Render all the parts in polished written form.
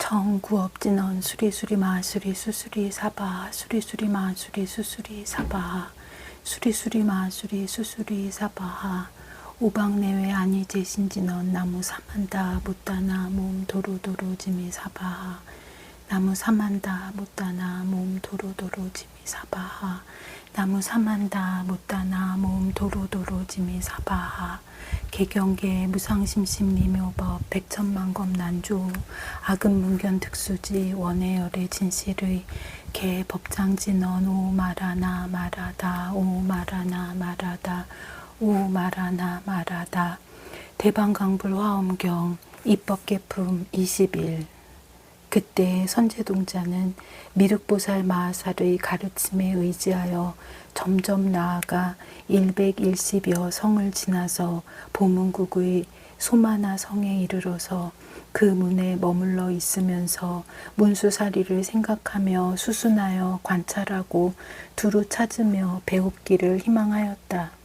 청구업진언 수리수리 마수리 수수리 사바 수리수리 마수리 수수리 사바 수리수리 마수리 수수리 사바하 오방내외 아니제 신진언 나무 사만다 못다나 몸 도로도로 지미 사바하 나무 사만다 못다나 몸 도로도로 지미 사바하 나무 사만다 못다나 몸 도로도로 지미 사바하 개경계 무상심심미묘법 백천만검 난조 악음문견 특수지 원해열의 진실의 개 법장진언 오 말하나 말하다 오 말하나 말하다 오 말하나 말하다 대방강불 화엄경 입법개품 20일 그때 선제동자는 미륵보살 마하살의 가르침에 의지하여 점점 나아가 110여 성을 지나서 보문국의 소마나 성에 이르러서 그 문에 머물러 있으면서 문수사리를 생각하며 수순하여 관찰하고 두루 찾으며 배웁기를 희망하였다.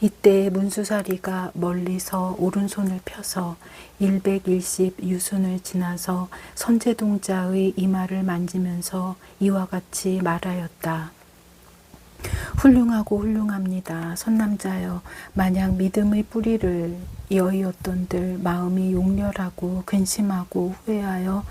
이때 문수사리가 멀리서 오른손을 펴서 110 유순을 지나서 선제동자의 이마를 만지면서 이와 같이 말하였다. 훌륭하고 훌륭합니다. 선남자여, 만약 믿음의 뿌리를 여의었던들 마음이 용렬하고 근심하고 후회하여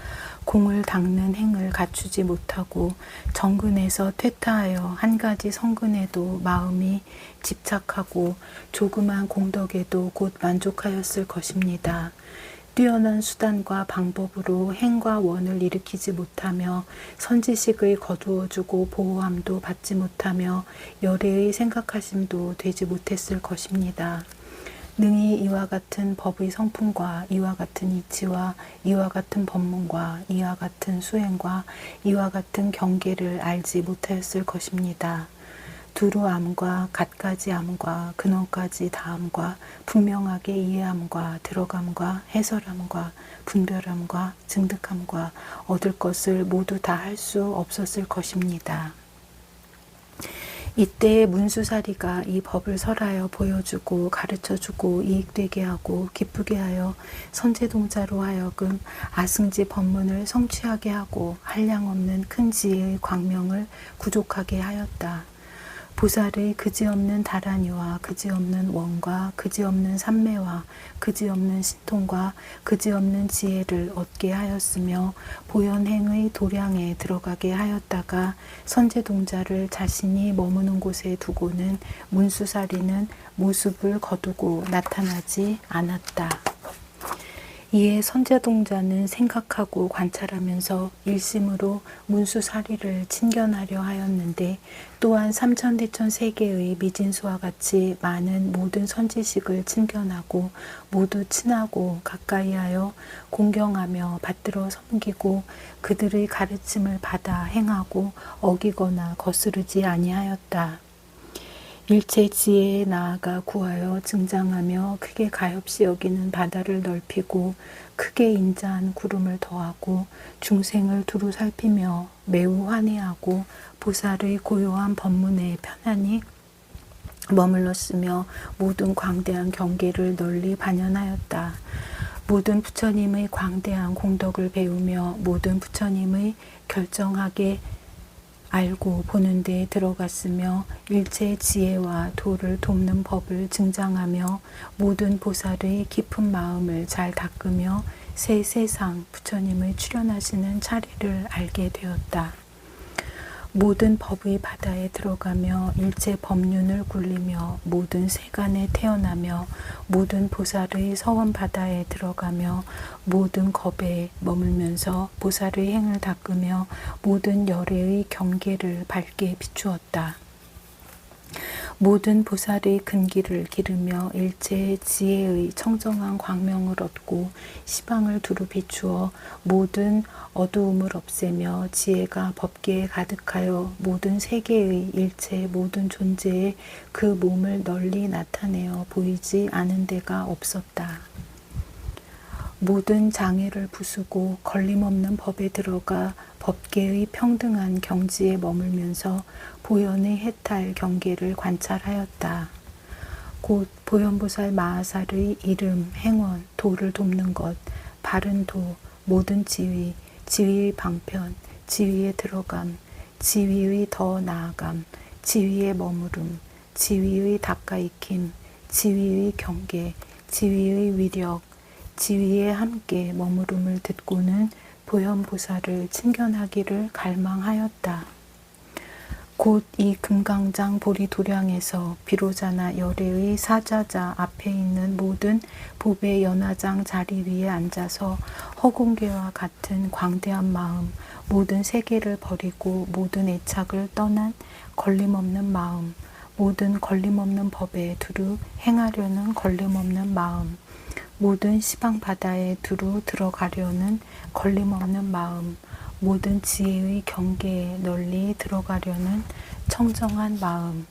공을 닦는 행을 갖추지 못하고 정근에서 퇴타하여 한 가지 성근에도 마음이 집착하고 조그만 공덕에도 곧 만족하였을 것입니다. 뛰어난 수단과 방법으로 행과 원을 일으키지 못하며 선지식의 거두어주고 보호함도 받지 못하며 열애의 생각하심도 되지 못했을 것입니다. 능히 이와 같은 법의 성품과 이와 같은 이치와 이와 같은 법문과 이와 같은 수행과 이와 같은 경계를 알지 못하였을 것입니다. 두루암과 갖가지암과 근원까지 다함과 분명하게 이해함과 들어감과 해설함과 분별함과 증득함과 얻을 것을 모두 다 할 수 없었을 것입니다. 이때 문수사리가 이 법을 설하여 보여주고 가르쳐주고 이익되게 하고 기쁘게 하여 선제동자로 하여금 아승지 법문을 성취하게 하고 한량없는 큰 지혜의 광명을 구족하게 하였다. 보살의 그지없는 다란이와 그지없는 원과 그지없는 삼매와 그지없는 신통과 그지없는 지혜를 얻게 하였으며 보현행의 도량에 들어가게 하였다가 선제동자를 자신이 머무는 곳에 두고는 문수사리는 모습을 거두고 나타나지 않았다. 이에 선제동자는 생각하고 관찰하면서 일심으로 문수사리를 친견하려 하였는데 또한 삼천대천 세계의 미진수와 같이 많은 모든 선지식을 친견하고 모두 친하고 가까이하여 공경하며 받들어 섬기고 그들의 가르침을 받아 행하고 어기거나 거스르지 아니하였다. 일체 지혜에 나아가 구하여 증장하며 크게 가엾이 여기는 바다를 넓히고 크게 인자한 구름을 더하고 중생을 두루 살피며 매우 환희하고 보살의 고요한 법문에 편안히 머물렀으며 모든 광대한 경계를 널리 반연하였다. 모든 부처님의 광대한 공덕을 배우며 모든 부처님의 결정하게 알고 보는 데에 들어갔으며 일체 지혜와 도를 돕는 법을 증장하며 모든 보살의 깊은 마음을 잘 닦으며 새 세상 부처님의 출현하시는 차례를 알게 되었다. 모든 법의 바다에 들어가며 일체 법륜을 굴리며 모든 세간에 태어나며 모든 보살의 서원 바다에 들어가며 모든 겁에 머물면서 보살의 행을 닦으며 모든 열애의 경계를 밝게 비추었다. 모든 보살의 근기를 기르며 일체의 지혜의 청정한 광명을 얻고 시방을 두루 비추어 모든 어두움을 없애며 지혜가 법계에 가득하여 모든 세계의 일체 모든 존재에 그 몸을 널리 나타내어 보이지 않은 데가 없었다. 모든 장애를 부수고 걸림없는 법에 들어가 법계의 평등한 경지에 머물면서 보현의 해탈 경계를 관찰하였다. 곧 보현보살 마하살의 이름, 행원, 도를 돕는 것, 바른 도, 모든 지위, 지위의 방편, 지위에 들어감, 지위의 더 나아감, 지위에 머무름, 지위의 닦아익힘, 지위의 경계, 지위의 위력, 지위에 함께 머무름을 듣고는 보현보살을 친견하기를 갈망하였다. 곧 이 금강장 보리도량에서 비로자나 열애의 사자자 앞에 있는 모든 보배 연화장 자리 위에 앉아서 허공계와 같은 광대한 마음, 모든 세계를 버리고 모든 애착을 떠난 걸림없는 마음, 모든 걸림없는 법에 두루 행하려는 걸림없는 마음, 모든 시방바다에 두루 들어가려는 걸림없는 마음, 모든 지혜의 경계에 널리 들어가려는 청정한 마음,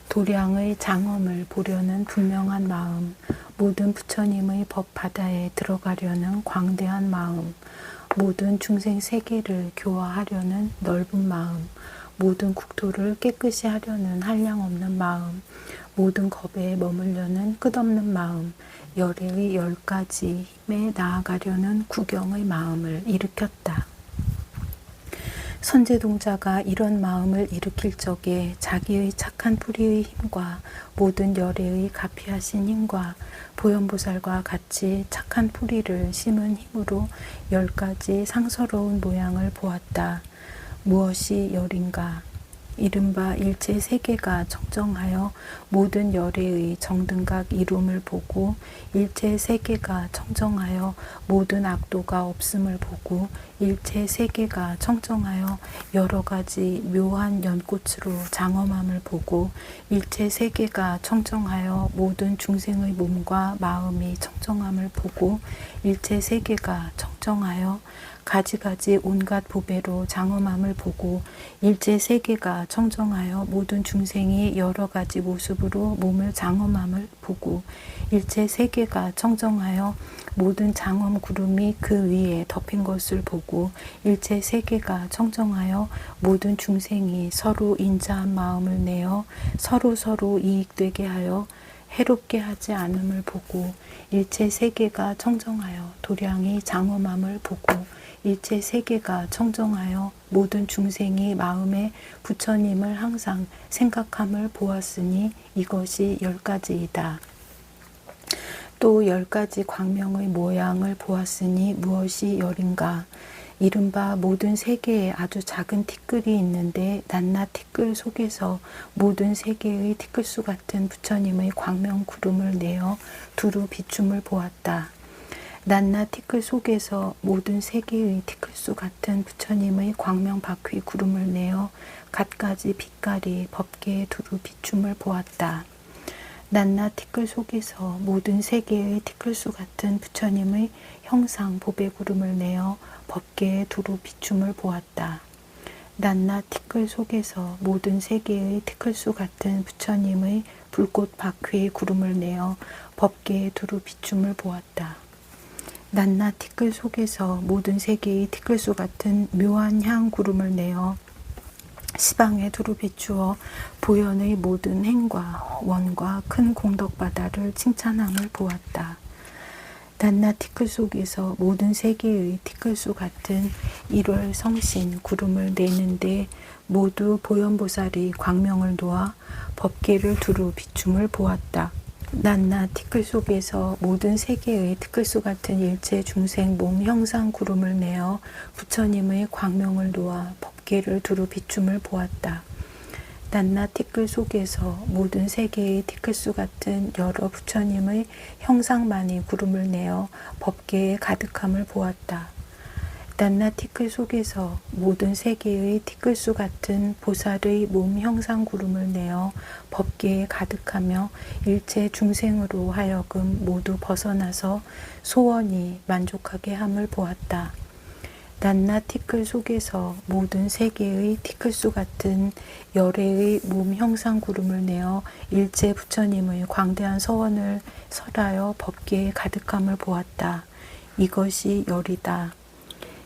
도량의 장엄을 보려는 분명한 마음, 모든 부처님의 법바다에 들어가려는 광대한 마음, 모든 중생 세계를 교화하려는 넓은 마음, 모든 국토를 깨끗이 하려는 한량없는 마음, 모든 겁에 머물려는 끝없는 마음, 열애의 10가지 힘에 나아가려는 구경의 마음을 일으켰다. 선제동자가 이런 마음을 일으킬 적에 자기의 착한 뿌리의 힘과 모든 열애의 가피하신 힘과 보현보살과 같이 착한 뿌리를 심은 힘으로 10가지 상서로운 모양을 보았다. 무엇이 열인가? 이른바 일체 세계가 청정하여 모든 열애의 정등각 이룸을 보고 일체 세계가 청정하여 모든 악도가 없음을 보고 일체 세계가 청정하여 여러 가지 묘한 연꽃으로 장엄함을 보고 일체 세계가 청정하여 모든 중생의 몸과 마음이 청정함을 보고 일체 세계가 청정하여 가지가지 온갖 보배로 장엄함을 보고 일체 세계가 청정하여 모든 중생이 여러 가지 모습으로 몸을 장엄함을 보고 일체 세계가 청정하여 모든 장엄 구름이 그 위에 덮인 것을 보고 일체 세계가 청정하여 모든 중생이 서로 인자한 마음을 내어 서로 이익되게 하여 해롭게 하지 않음을 보고 일체 세계가 청정하여 도량이 장엄함을 보고 일체 세계가 청정하여 모든 중생이 마음에 부처님을 항상 생각함을 보았으니 이것이 10가지이다. 또 10가지 광명의 모양을 보았으니 무엇이 열인가? 이른바 모든 세계에 아주 작은 티끌이 있는데 낱낱 티끌 속에서 모든 세계의 티끌수 같은 부처님의 광명 구름을 내어 두루 비춤을 보았다. 낱낱 티끌 속에서 모든 세계의 티끌수 같은 부처님의 광명 바퀴 구름을 내어 갖가지 빛깔이 법계에 두루 비춤을 보았다. 낱낱 티끌 속에서 모든 세계의 티끌수 같은 부처님의 형상 보배 구름을 내어 법계에 두루 비춤을 보았다. 낱낱 티끌 속에서 모든 세계의 티끌수 같은 부처님의 불꽃 바퀴 구름을 내어 법계에 두루 비춤을 보았다. 낱낱 티끌 속에서 모든 세계의 티끌수 같은 묘한 향 구름을 내어 시방에 두루 비추어 보현의 모든 행과 원과 큰 공덕바다를 칭찬함을 보았다. 낱낱 티끌 속에서 모든 세계의 티끌수 같은 일월 성신 구름을 내는데 모두 보현보살이 광명을 놓아 법계를 두루 비춤을 보았다. 낱낱 티끌 속에서 모든 세계의 티끌수 같은 일체 중생 몸 형상 구름을 내어 부처님의 광명을 놓아 법계를 두루 비춤을 보았다. 낱낱 티끌 속에서 모든 세계의 티끌수 같은 여러 부처님의 형상만이 구름을 내어 법계에 가득함을 보았다. 낱낱 티끌 속에서 모든 세계의 티끌수 같은 보살의 몸 형상 구름을 내어 법계에 가득하며 일체 중생으로 하여금 모두 벗어나서 소원이 만족하게 함을 보았다. 낱낱 티끌 속에서 모든 세계의 티끌수 같은 열애의 몸 형상 구름을 내어 일체 부처님의 광대한 서원을 설하여 법계에 가득함을 보았다. 이것이 열이다.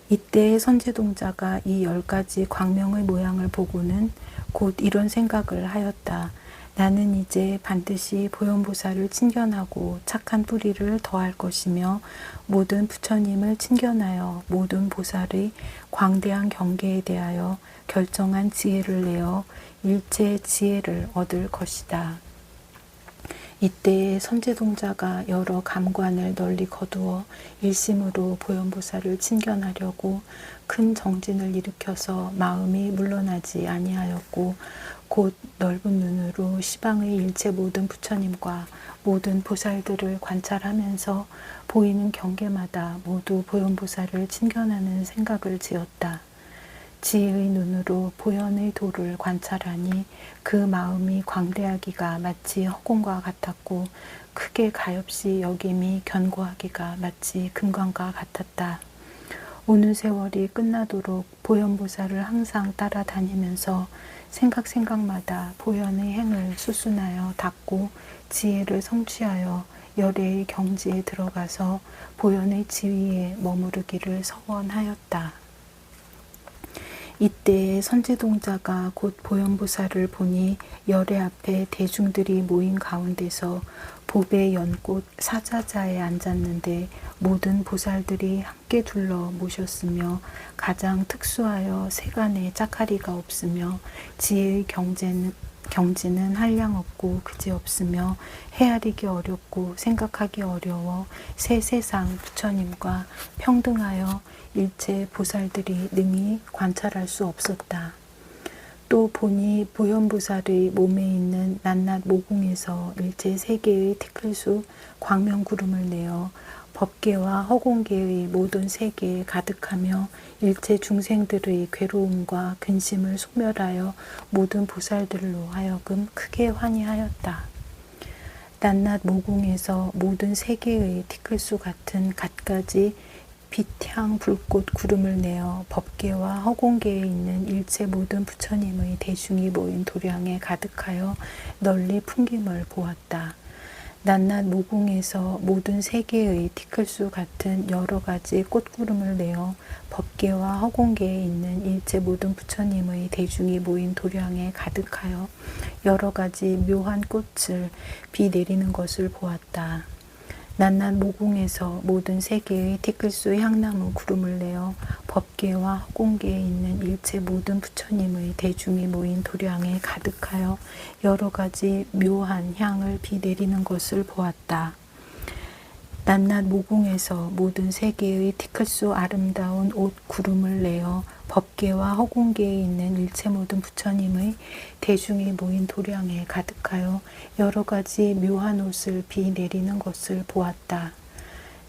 이때 선제동자가 이 10가지 광명의 모양을 보고는 곧 이런 생각을 하였다. 나는 이제 반드시 보현보살을 친견하고 착한 뿌리를 더할 것이며 모든 부처님을 친견하여 모든 보살의 광대한 경계에 대하여 결정한 지혜를 내어 일체 지혜를 얻을 것이다. 이때에 선제동자가 여러 감관을 널리 거두어 일심으로 보현보살을 친견하려고 큰 정진을 일으켜서 마음이 물러나지 아니하였고 곧 넓은 눈으로 시방의 일체 모든 부처님과 모든 보살들을 관찰하면서 보이는 경계마다 모두 보현보살을 친견하는 생각을 지었다. 지혜의 눈으로 보현의 도를 관찰하니 그 마음이 광대하기가 마치 허공과 같았고 크게 가엾이 여김이 견고하기가 마치 금광과 같았다. 오는 세월이 끝나도록 보현보살을 항상 따라다니면서 생각마다 보현의 행을 수순하여 닦고 지혜를 성취하여 열애의 경지에 들어가서 보현의 지위에 머무르기를 서원하였다. 이때에 선제동자가 곧 보현보살을 보니 열애 앞에 대중들이 모인 가운데서 보배 연꽃 사자자에 앉았는데 모든 보살들이 함께 둘러 모셨으며 가장 특수하여 세간에 짝하리가 없으며 지혜의 경지는 한량없고 그지없으며 헤아리기 어렵고 생각하기 어려워 새 세상 부처님과 평등하여 일체 보살들이 능히 관찰할 수 없었다. 또 보니 보현보살의 몸에 있는 낱낱 모공에서 일체 세계의 티끌수 광명구름을 내어 법계와 허공계의 모든 세계에 가득하며 일체 중생들의 괴로움과 근심을 소멸하여 모든 보살들로 하여금 크게 환희하였다. 낱낱 모공에서 모든 세계의 티끌수 같은 갖가지 빛향 불꽃 구름을 내어 법계와 허공계에 있는 일체 모든 부처님의 대중이 모인 도량에 가득하여 널리 풍김을 보았다. 낱낱 모공에서 모든 세계의 티끌수 같은 여러 가지 꽃구름을 내어 법계와 허공계에 있는 일체 모든 부처님의 대중이 모인 도량에 가득하여 여러 가지 묘한 꽃을 비 내리는 것을 보았다. 낱낱 모공에서 모든 세계의 티끌수 향나무 구름을 내어 법계와 허공계에 있는 일체 모든 부처님의 대중이 모인 도량에 가득하여 여러 가지 묘한 향을 비 내리는 것을 보았다. 낱낱 모공에서 모든 세계의 티끌수 아름다운 옷 구름을 내어 법계와 허공계에 있는 일체 모든 부처님의 대중이 모인 도량에 가득하여 여러 가지 묘한 옷을 비 내리는 것을 보았다.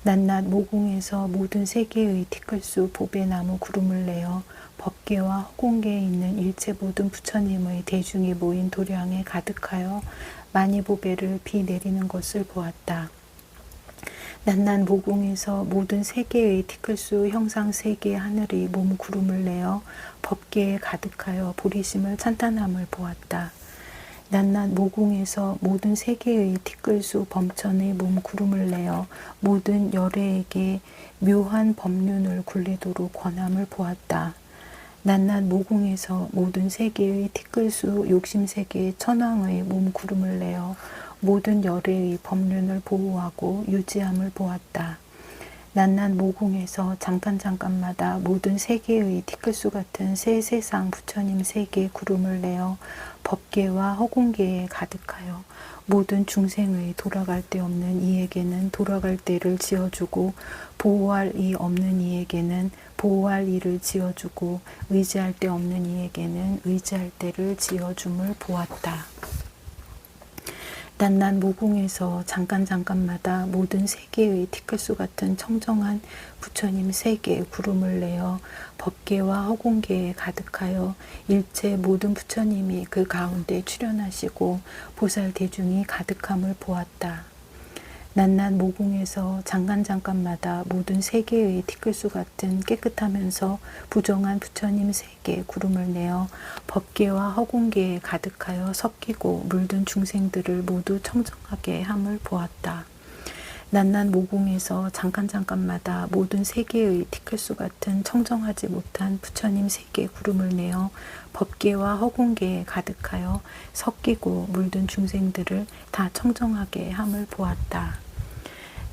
낱낱 모공에서 모든 세계의 티끌수 보배나무 구름을 내어 법계와 허공계에 있는 일체 모든 부처님의 대중이 모인 도량에 가득하여 많이 보배를 비 내리는 것을 보았다. 낱낱 모공에서 모든 세계의 티끌수 형상 세계 하늘의 몸 구름을 내어 법계에 가득하여 보리심을 찬탄함을 보았다. 낱낱 모공에서 모든 세계의 티끌수 범천의 몸 구름을 내어 모든 열애에게 묘한 법륜을 굴리도록 권함을 보았다. 낱낱 모공에서 모든 세계의 티끌수 욕심세계의 천왕의 몸 구름을 내어 모든 열애의 법륜을 보호하고 유지함을 보았다. 낱낱 모공에서 잠깐마다 모든 세계의 티끌수 같은 새 세상 부처님 세계 구름을 내어 법계와 허공계에 가득하여 모든 중생의 돌아갈 데 없는 이에게는 돌아갈 데를 지어주고 보호할 이 없는 이에게는 보호할 이를 지어주고 의지할 데 없는 이에게는 의지할 데를 지어줌을 보았다. 낱낱 모공에서 잠깐마다 모든 세계의 티끌수 같은 청정한 부처님 세계 구름을 내어 법계와 허공계에 가득하여 일체 모든 부처님이 그 가운데 출현하시고 보살 대중이 가득함을 보았다. 낱낱 모공에서 잠깐마다 모든 세계의 티끌수 같은 깨끗하면서 부정한 부처님 세계 구름을 내어 법계와 허공계에 가득하여 섞이고 물든 중생들을 모두 청정하게 함을 보았다. 낱낱 모궁에서 잠깐마다 모든 세계의 티끌수 같은 청정하지 못한 부처님 세계 구름을 내어 법계와 허공계에 가득하여 섞이고 물든 중생들을 다 청정하게 함을 보았다.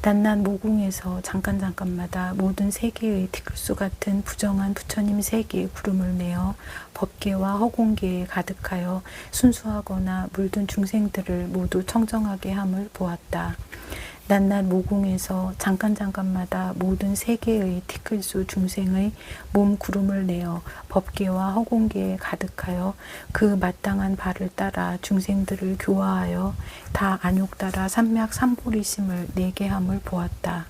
낱낱 모궁에서 잠깐마다 모든 세계의 티끌수 같은 부정한 부처님 세계의 구름을 내어 법계와 허공계에 가득하여 순수하거나 물든 중생들을 모두 청정하게 함을 보았다. 낱낱 모궁에서 잠깐마다 모든 세계의 티끌수 중생의 몸 구름을 내어 법계와 허공계에 가득하여 그 마땅한 바를 따라 중생들을 교화하여 다 안욕 따라 삼맥 삼보리심을 내게 함을 보았다.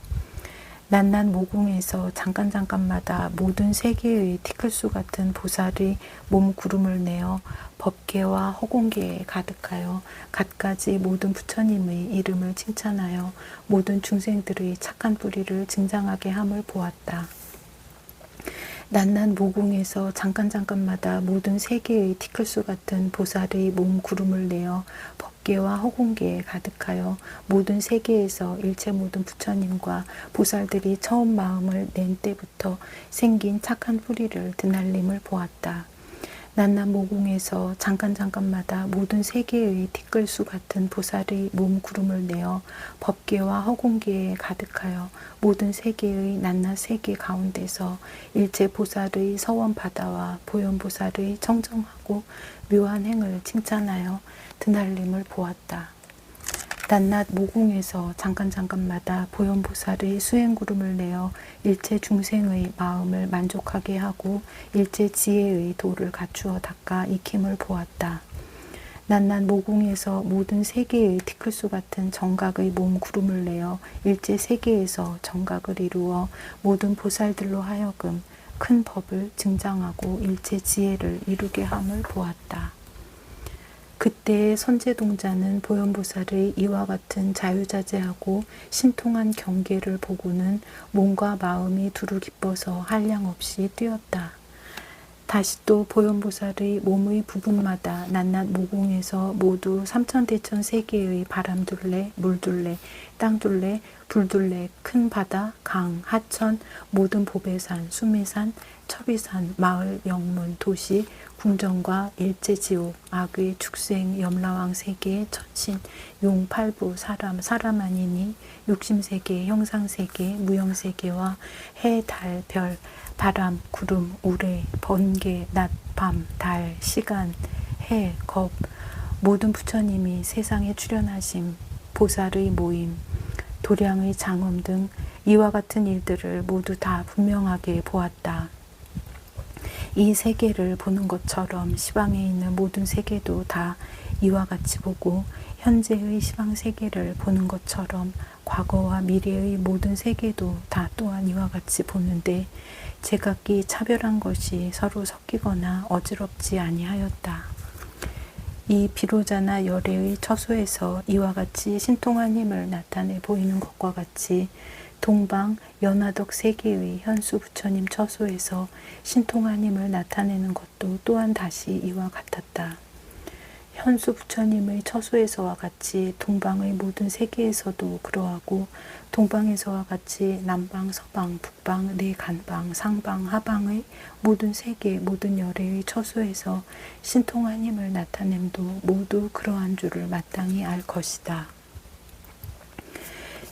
낱낱 모궁에서 잠깐마다 모든 세계의 티끌수 같은 보살의 몸 구름을 내어 법계와 허공계에 가득하여 갖가지 모든 부처님의 이름을 칭찬하여 모든 중생들의 착한 뿌리를 증장하게 함을 보았다. 낱낱 모궁에서 잠깐마다 모든 세계의 티끌수 같은 보살의 몸 구름을 내어 법계와 허공계에 가득하여 모든 세계에서 일체 모든 부처님과 보살들이 처음 마음을 낸 때부터 생긴 착한 뿌리를 드날림을 보았다. 낱낱 모궁에서 잠깐마다 모든 세계의 티끌수 같은 보살의 몸 구름을 내어 법계와 허공계에 가득하여 모든 세계의 낱낱 세계 가운데서 일체 보살의 서원 바다와 보현 보살의 청정하고 묘한 행을 칭찬하여 드날림을 보았다. 낱낱 모궁에서 잠깐마다 보현보살의 수행구름을 내어 일체 중생의 마음을 만족하게 하고 일체 지혜의 도를 갖추어 닦아 익힘을 보았다. 낱낱 모궁에서 모든 세계의 티끌수 같은 정각의 몸 구름을 내어 일체 세계에서 정각을 이루어 모든 보살들로 하여금 큰 법을 증장하고 일체 지혜를 이루게 함을 보았다. 그때의 선제동자는 보현보살의 이와 같은 자유자재하고 신통한 경계를 보고는 몸과 마음이 두루 기뻐서 한량없이 뛰었다. 다시 또 보현보살의 몸의 부분마다 낱낱 모궁에서 모두 삼천대천 세계의 바람둘레, 물둘레, 땅둘레, 불둘레, 큰 바다, 강, 하천, 모든 보배산, 수미산, 첩이산, 마을, 영문, 도시, 궁정과 일제지옥, 악의, 축생, 염라왕 세계, 천신, 용, 팔부, 사람 아니니, 육심세계, 형상세계, 무형세계와 해, 달, 별, 바람, 구름, 우레, 번개, 낮, 밤, 달, 시간, 해, 겁, 모든 부처님이 세상에 출현하심, 보살의 모임, 도량의 장엄 등 이와 같은 일들을 모두 다 분명하게 보았다. 이 세계를 보는 것처럼 시방에 있는 모든 세계도 다 이와 같이 보고 현재의 시방 세계를 보는 것처럼 과거와 미래의 모든 세계도 다 또한 이와 같이 보는데 제각기 차별한 것이 서로 섞이거나 어지럽지 아니하였다. 이 비로자나 열애의 처소에서 이와 같이 신통한 힘을 나타내 보이는 것과 같이 동방 연화덕 세계의 현수 부처님 처소에서 신통한 힘을 나타내는 것도 또한 다시 이와 같았다. 현수 부처님의 처소에서와 같이 동방의 모든 세계에서도 그러하고 동방에서와 같이 남방, 서방, 북방, 내간방, 상방, 하방의 모든 세계, 모든 열애의 처소에서 신통한 힘을 나타냄도 모두 그러한 줄을 마땅히 알 것이다.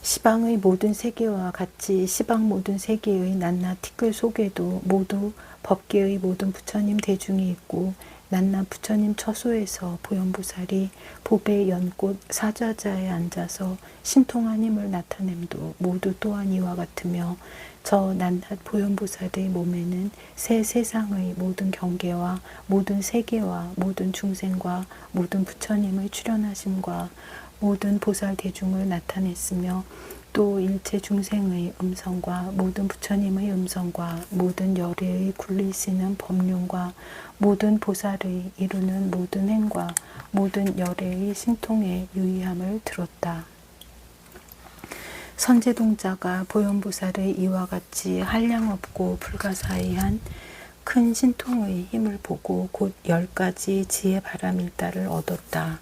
시방의 모든 세계와 같이 시방 모든 세계의 낱낱 티끌 속에도 모두 법계의 모든 부처님 대중이 있고 낱낱 부처님 처소에서 보현보살이 보배 연꽃 사좌자에 앉아서 신통한 힘을 나타냄도 모두 또한 이와 같으며 저 낱낱 보현보살의 몸에는 새 세상의 모든 경계와 모든 세계와 모든 중생과 모든 부처님의 출현하심과 모든 보살 대중을 나타냈으며 또 일체 중생의 음성과 모든 부처님의 음성과 모든 열애의 굴리시는 법륜과 모든 보살의 이루는 모든 행과 모든 열애의 신통의 유의함을 들었다. 선제동자가 보현보살의 이와 같이 한량없고 불가사의한 큰 신통의 힘을 보고 곧 10가지 지혜 바람일다를 얻었다.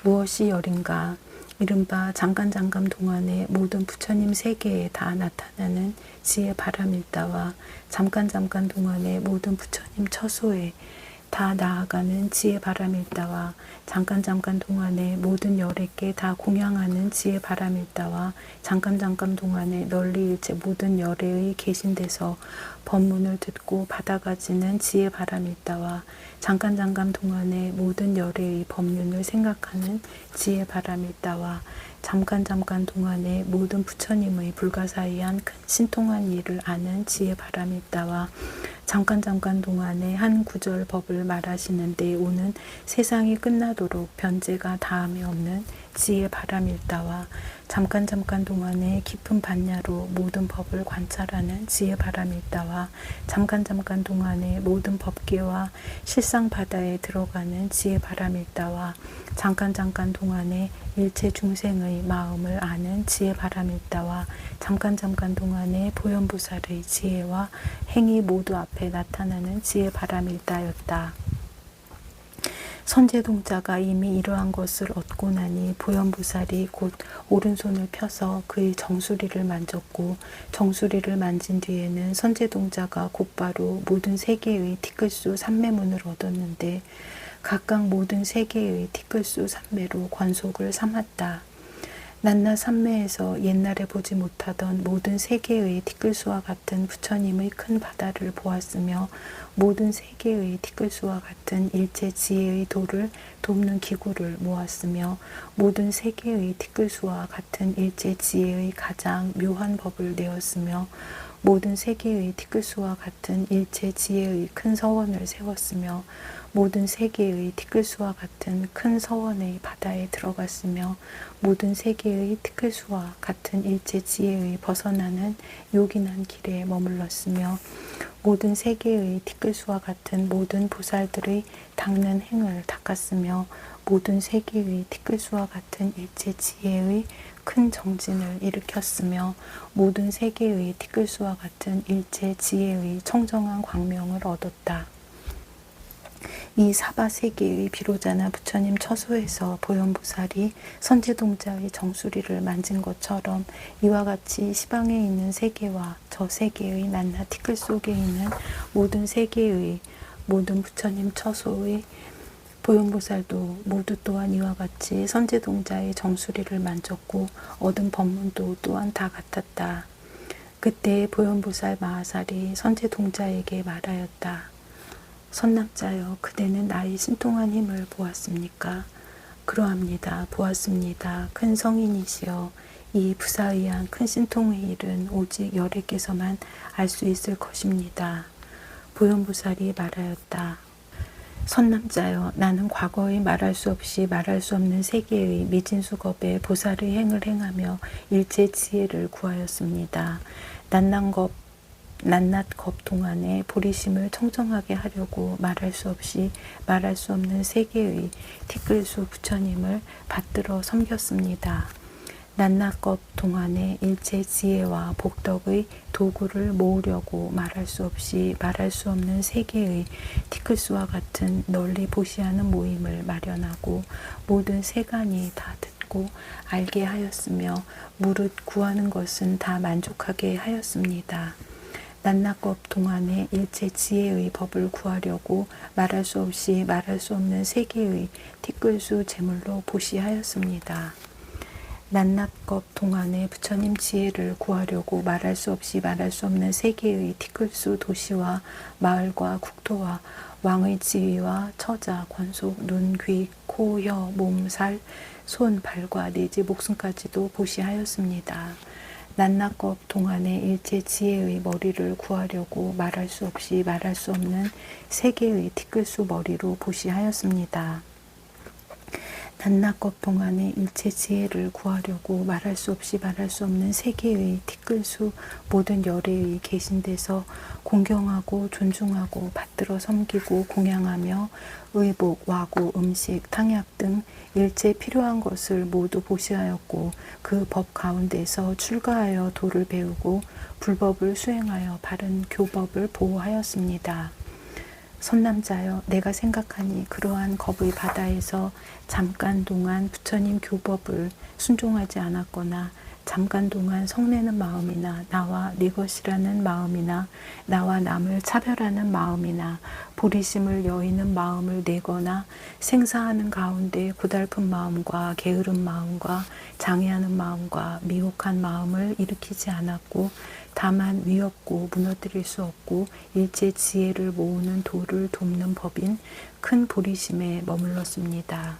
무엇이 열인가? 이른바 장간장감 동안의 모든 부처님 세계에 다 나타나는 지혜 바라밀다와 잠깐 동안의 모든 부처님 처소에 다 나아가는 지혜 바라밀다와 잠깐 동안의 모든 열애께 다 공양하는 지혜 바라밀다와 잠깐 동안에 널리 일체 모든 열애의 계신 데서 법문을 듣고 받아가지는 지혜 바라밀다와 잠깐 동안에 모든 열애의 법륜을 생각하는 지혜 바라밀다와 잠깐 동안에 모든 부처님의 불가사의한 큰 신통한 일을 아는 지혜 바라밀다와 잠깐 동안에 한 구절 법을 말하시는데 오는 세상이 끝나도록 변제가 다함이 없는 지혜 바라밀다와 잠깐 동안에 깊은 반야로 모든 법을 관찰하는 지혜 바라밀다와 잠깐 동안에 모든 법계와 실상 바다에 들어가는 지혜 바라밀다와 잠깐 동안에 일체 중생의 마음을 아는 지혜 바라밀다와 잠깐 동안에 보현보살의 지혜와 행위 모두 앞에 나타나는 지혜 바라밀다였다. 선제동자가 이미 이러한 것을 얻고 나니 보현보살이 곧 오른손을 펴서 그의 정수리를 만졌고 정수리를 만진 뒤에는 선제동자가 곧바로 모든 세계의 티끌수 삼매문을 얻었는데 각각 모든 세계의 티끌수 삼매로 관속을 삼았다. 낱낱 삼매에서 옛날에 보지 못하던 모든 세계의 티끌수와 같은 부처님의 큰 바다를 보았으며 모든 세계의 티끌수와 같은 일체 지혜의 도를 돕는 기구를 모았으며 모든 세계의 티끌수와 같은 일체 지혜의 가장 묘한 법을 내었으며 모든 세계의 티끌수와 같은 일체 지혜의 큰 서원을 세웠으며 모든 세계의 티끌수와 같은 큰 서원의 바다에 들어갔으며 모든 세계의 티끌수와 같은 일체 지혜의 벗어나는 요긴한 길에 머물렀으며 모든 세계의 티끌수와 같은 모든 보살들의 닦는 행을 닦았으며 모든 세계의 티끌수와 같은 일체 지혜의 큰 정진을 일으켰으며 모든 세계의 티끌수와 같은 일체 지혜의 청정한 광명을 얻었다. 이 사바세계의 비로자나 부처님 처소에서 보현보살이 선제동자의 정수리를 만진 것처럼 이와 같이 시방에 있는 세계와 저 세계의 낱낱 티끌 속에 있는 모든 세계의 모든 부처님 처소의 보현보살도 모두 또한 이와 같이 선제동자의 정수리를 만졌고 얻은 법문도 또한 다 같았다. 그때 보현보살 마하살이 선제동자에게 말하였다. 선남자여, 그대는 나의 신통한 힘을 보았습니까? 그러합니다. 보았습니다. 큰 성인이시여, 이 부사의한 큰 신통의 일은 오직 열애께서만 알 수 있을 것입니다. 보현보살이 말하였다. 선남자여, 나는 과거에 말할 수 없이 말할 수 없는 세계의 미진수겁에 보살의 행을 행하며 일체 지혜를 구하였습니다. 낱낱 겁 동안에 보리심을 청정하게 하려고 말할 수 없이 말할 수 없는 세계의 티끌수 부처님을 받들어 섬겼습니다. 낱낱 겁 동안에 일체 지혜와 복덕의 도구를 모으려고 말할 수 없이 말할 수 없는 세계의 티끌수와 같은 널리 보시하는 모임을 마련하고 모든 세간이 다 듣고 알게 하였으며 무릇 구하는 것은 다 만족하게 하였습니다. 낱낱겁 동안에 일체 지혜의 법을 구하려고 말할 수 없이 말할 수 없는 세계의 티끌수 제물로 보시하였습니다. 낱낱겁 동안에 부처님 지혜를 구하려고 말할 수 없이 말할 수 없는 세계의 티끌수 도시와 마을과 국토와 왕의 지위와 처자, 권속, 눈, 귀, 코, 혀, 몸, 살, 손, 발과 내지 목숨까지도 보시하였습니다. 낱낱겁 동안에 일체 지혜의 머리를 구하려고 말할 수 없이 말할 수 없는 세계의 티끌수 머리로 보시하였습니다. 낱낱겁 동안에 일체 지혜를 구하려고 말할 수 없이 말할 수 없는 세계의 티끌수 모든 열애의 계신 데서 공경하고 존중하고 받들어 섬기고 공양하며 의복, 와구, 음식, 탕약 등 일체 필요한 것을 모두 보시하였고 그 법 가운데서 출가하여 도를 배우고 불법을 수행하여 바른 교법을 보호하였습니다. 선남자여, 내가 생각하니 그러한 겁의 바다에서 잠깐 동안 부처님 교법을 순종하지 않았거나 잠깐 동안 성내는 마음이나 나와 네 것이라는 마음이나 나와 남을 차별하는 마음이나 보리심을 여의는 마음을 내거나 생사하는 가운데 고달픈 마음과 게으른 마음과 장애하는 마음과 미혹한 마음을 일으키지 않았고 다만 위협고 무너뜨릴 수 없고 일체 지혜를 모으는 도를 돕는 법인 큰 보리심에 머물렀습니다.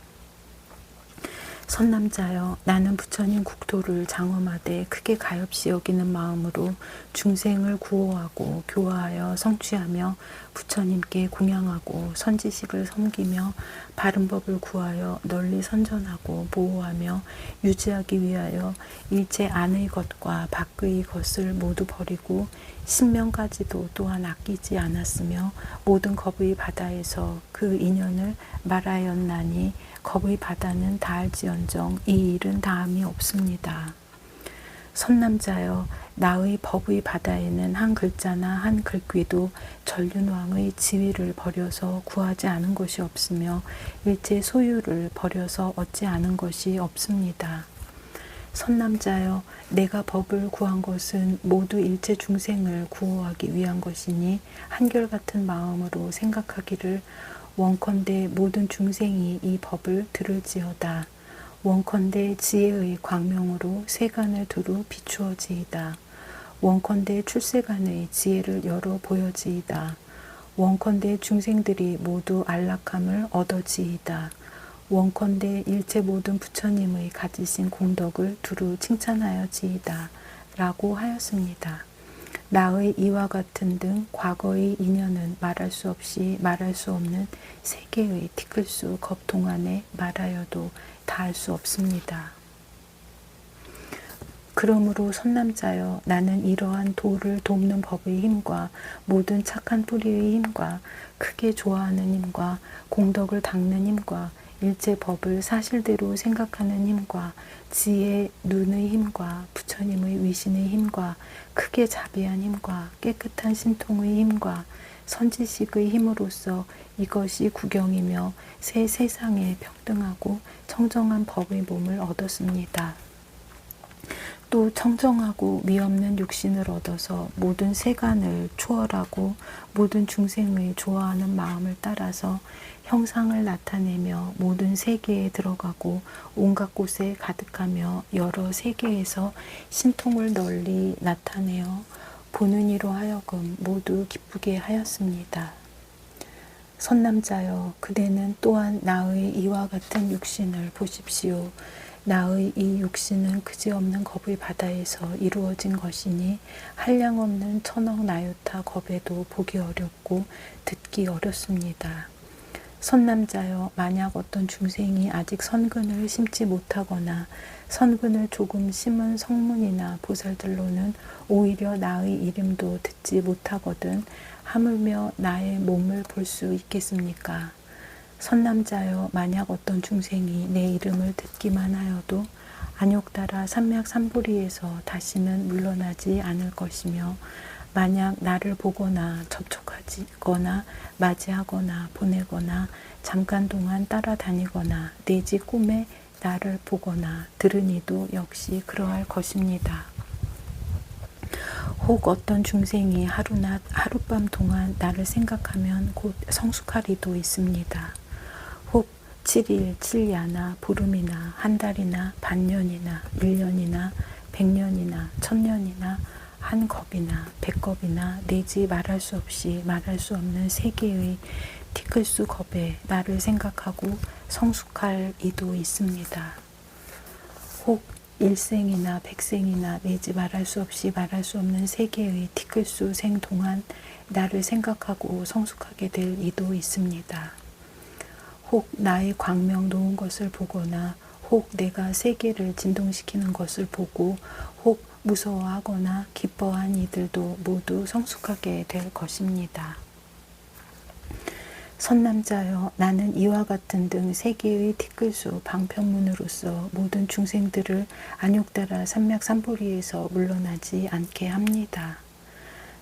선남자여, 나는 부처님 국토를 장엄하되 크게 가엾이 여기는 마음으로 중생을 구호하고 교화하여 성취하며 부처님께 공양하고 선지식을 섬기며 바른 법을 구하여 널리 선전하고 보호하며 유지하기 위하여 일체 안의 것과 밖의 것을 모두 버리고 신명까지도 또한 아끼지 않았으며 모든 겁의 바다에서 그 인연을 말하였나니 겁의 바다는 다할지언정 이 일은 다함이 없습니다. 선남자여, 나의 법의 바다에는 한 글자나 한 글귀도 전륜왕의 지위를 버려서 구하지 않은 것이 없으며 일체 소유를 버려서 얻지 않은 것이 없습니다. 선남자여, 내가 법을 구한 것은 모두 일체 중생을 구호하기 위한 것이니 한결같은 마음으로 생각하기를 원컨대 모든 중생이 이 법을 들을지어다. 원컨대 지혜의 광명으로 세간을 두루 비추어지이다. 원컨대 출세간의 지혜를 열어 보여지이다. 원컨대 중생들이 모두 안락함을 얻어지이다. 원컨대 일체 모든 부처님의 가지신 공덕을 두루 칭찬하여지이다. 라고 하였습니다. 나의 이와 같은 등 과거의 인연은 말할 수 없이 말할 수 없는 세계의 티끌수 겁 동안에 말하여도 다할 수 없습니다. 그러므로 선남자여, 나는 이러한 도를 돕는 법의 힘과 모든 착한 뿌리의 힘과 크게 좋아하는 힘과 공덕을 닦는 힘과 일체 법을 사실대로 생각하는 힘과 지혜 눈의 힘과 부처님의 위신의 힘과 크게 자비한 힘과 깨끗한 신통의 힘과 선지식의 힘으로써 이것이 구경이며 새 세상에 평등하고 청정한 법의 몸을 얻었습니다. 또 청정하고 미없는 육신을 얻어서 모든 세간을 초월하고 모든 중생의 좋아하는 마음을 따라서 형상을 나타내며 모든 세계에 들어가고 온갖 곳에 가득하며 여러 세계에서 신통을 널리 나타내어 보는 이로 하여금 모두 기쁘게 하였습니다. 선남자여, 그대는 또한 나의 이와 같은 육신을 보십시오. 나의 이 육신은 그지없는 겁의 바다에서 이루어진 것이니 한량없는 천억 나유타 겁에도 보기 어렵고 듣기 어렵습니다. 선남자여, 만약 어떤 중생이 아직 선근을 심지 못하거나 선근을 조금 심은 성문이나 보살들로는 오히려 나의 이름도 듣지 못하거든 하물며 나의 몸을 볼 수 있겠습니까? 선남자여, 만약 어떤 중생이 내 이름을 듣기만 하여도 안욕따라 삼맥삼보리에서 다시는 물러나지 않을 것이며 만약 나를 보거나 접촉하거나 맞이하거나 보내거나 잠깐 동안 따라다니거나 내지 꿈에 나를 보거나 들으니도 역시 그러할 것입니다. 혹 어떤 중생이 하루낮 하룻밤 동안 나를 생각하면 곧 성숙하리도 있습니다. 혹 7일 7야나 보름이나 한 달이나 반년이나 1년이나 100년이나 1000년이나 한 겁이나 100겁이나 내지 말할 수 없이 말할 수 없는 세계의 티끌수 겁에 나를 생각하고 성숙할 이도 있습니다. 혹 일생이나 백생이나 내지 말할 수 없이 말할 수 없는 세계의 티끌수 생 동안 나를 생각하고 성숙하게 될 이도 있습니다. 혹 나의 광명 놓은 것을 보거나 혹 내가 세계를 진동시키는 것을 보고 혹 무서워하거나 기뻐한 이들도 모두 성숙하게 될 것입니다. 선남자여, 나는 이와 같은 등 세계의 티끌수 방편문으로서 모든 중생들을 안욕따라 삼맥삼보리에서 물러나지 않게 합니다.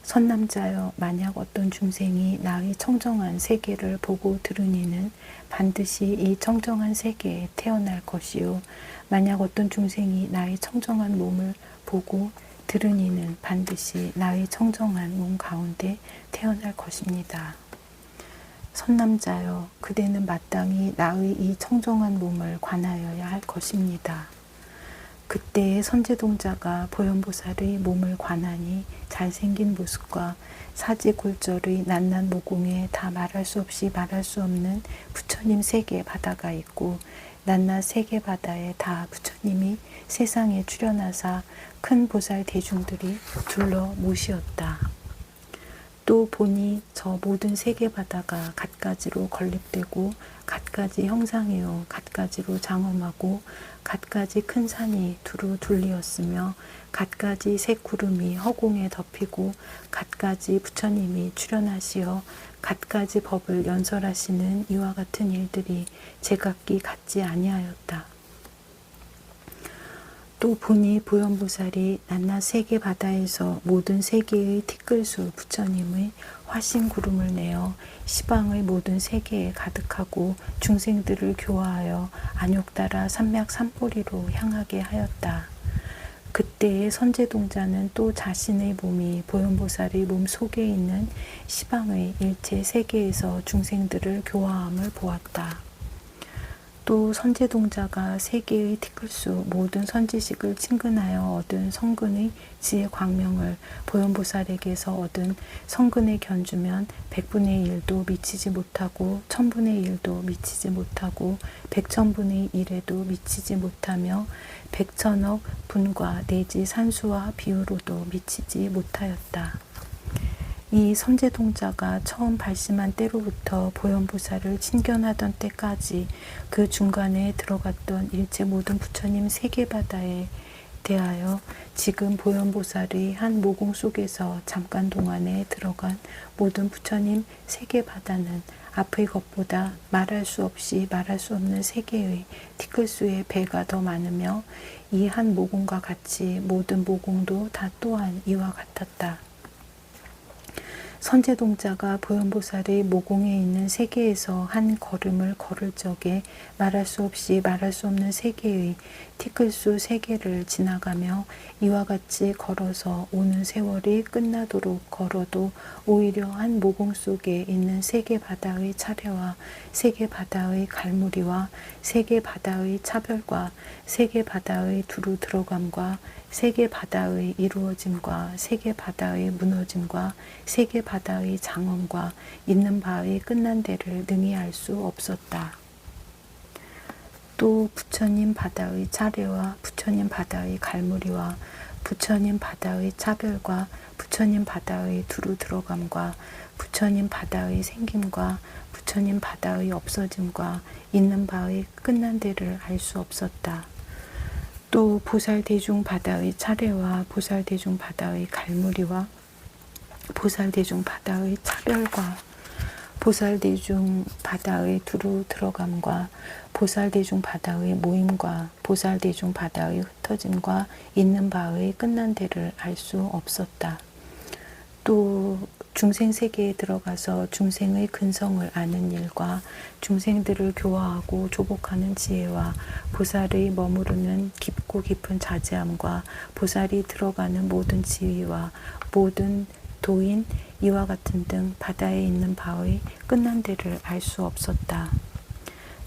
선남자여, 만약 어떤 중생이 나의 청정한 세계를 보고 들으니는 반드시 이 청정한 세계에 태어날 것이요, 만약 어떤 중생이 나의 청정한 몸을 보고 들으니는 반드시 나의 청정한 몸 가운데 태어날 것입니다. 선남자여, 그대는 마땅히 나의 이 청정한 몸을 관하여야 할 것입니다. 그때의 선제동자가 보현보살의 몸을 관하니 잘생긴 모습과 사지골절의 낱낱 모공에 다 말할 수 없이 말할 수 없는 부처님 세계 바다가 있고, 낱낱 세계 바다에 다 부처님이 세상에 출현하사 큰 보살 대중들이 둘러 모시었다. 또 보니 저 모든 세계 바다가 갖가지로 건립되고 갖가지 형상이요 갖가지로 장엄하고 갖가지 큰 산이 두루 둘리었으며 갖가지 새 구름이 허공에 덮이고 갖가지 부처님이 출현하시어 갖가지 법을 연설하시는 이와 같은 일들이 제각기 같지 아니하였다. 또 보니 보현보살이 낱낱 세계 바다에서 모든 세계의 티끌수 부처님의 화신 구름을 내어 시방의 모든 세계에 가득하고 중생들을 교화하여 안욕따라 삼맥 삼보리로 향하게 하였다. 그때의 선제동자는 또 자신의 몸이 보현보살의 몸 속에 있는 시방의 일체 세계에서 중생들을 교화함을 보았다. 또 선제동자가 세계의 티끌수 모든 선지식을 친근하여 얻은 성근의 지혜 광명을 보현보살에게서 얻은 성근에 견주면 100분의 1도 미치지 못하고 1000분의 1도 미치지 못하고 100,000분의 1에도 미치지 못하며 100,000억 분과 내지 산수와 비유로도 미치지 못하였다. 이 선제동자가 처음 발심한 때로부터 보현보살을 친견하던 때까지 그 중간에 들어갔던 일체 모든 부처님 세계바다에 대하여 지금 보현보살의 한 모공 속에서 잠깐 동안에 들어간 모든 부처님 세계바다는 앞의 것보다 말할 수 없이 말할 수 없는 세계의 티끌수의 배가 더 많으며 이 한 모공과 같이 모든 모공도 다 또한 이와 같았다. 선제동자가 보현보살의 모공에 있는 세계에서 한 걸음을 걸을 적에 말할 수 없이 말할 수 없는 세계의 티끌수 세계를 지나가며 이와 같이 걸어서 오는 세월이 끝나도록 걸어도 오히려 한 모공 속에 있는 세계 바다의 차례와 세계 바다의 갈무리와 세계 바다의 차별과 세계 바다의 두루 들어감과 세계 바다의 이루어짐과 세계 바다의 무너짐과 세계 바다의 장엄과 있는 바의 끝난 데를 능히 알 수 없었다. 또 부처님 바다의 차례와 부처님 바다의 갈무리와 부처님 바다의 차별과 부처님 바다의 두루 들어감과 부처님 바다의 생김과 부처님 바다의 없어짐과 있는 바의 끝난 데를 알 수 없었다. 또 보살대중 바다의 차례와 보살대중 바다의 갈무리와 보살대중 바다의 차별과 보살대중 바다의 두루 들어감과 보살대중 바다의 모임과 보살대중 바다의 흩어짐과 있는 바의 끝난 데를 알 수 없었다. 또 중생세계에 들어가서 중생의 근성을 아는 일과 중생들을 교화하고 조복하는 지혜와 보살의 머무르는 깊고 깊은 자제함과 보살이 들어가는 모든 지위와 모든 도인 이와 같은 등 바다에 있는 바의 끝난 데를 알 수 없었다.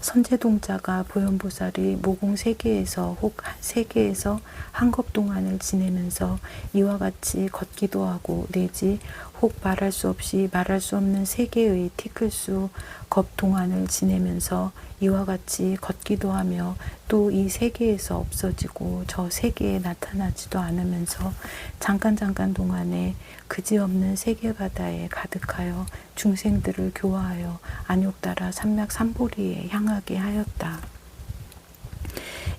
선제동자가 보현보살이 모공 세계에서 혹 세계에서 한겁 동안을 지내면서 이와 같이 걷기도 하고 내지 혹 말할 수 없이 말할 수 없는 세계의 티끌수 겁 동안을 지내면서 이와 같이 걷기도 하며 또 이 세계에서 없어지고 저 세계에 나타나지도 않으면서 잠깐 동안에 그지없는 세계바다에 가득하여 중생들을 교화하여 안욕따라 삼맥 삼보리에 향하게 하였다.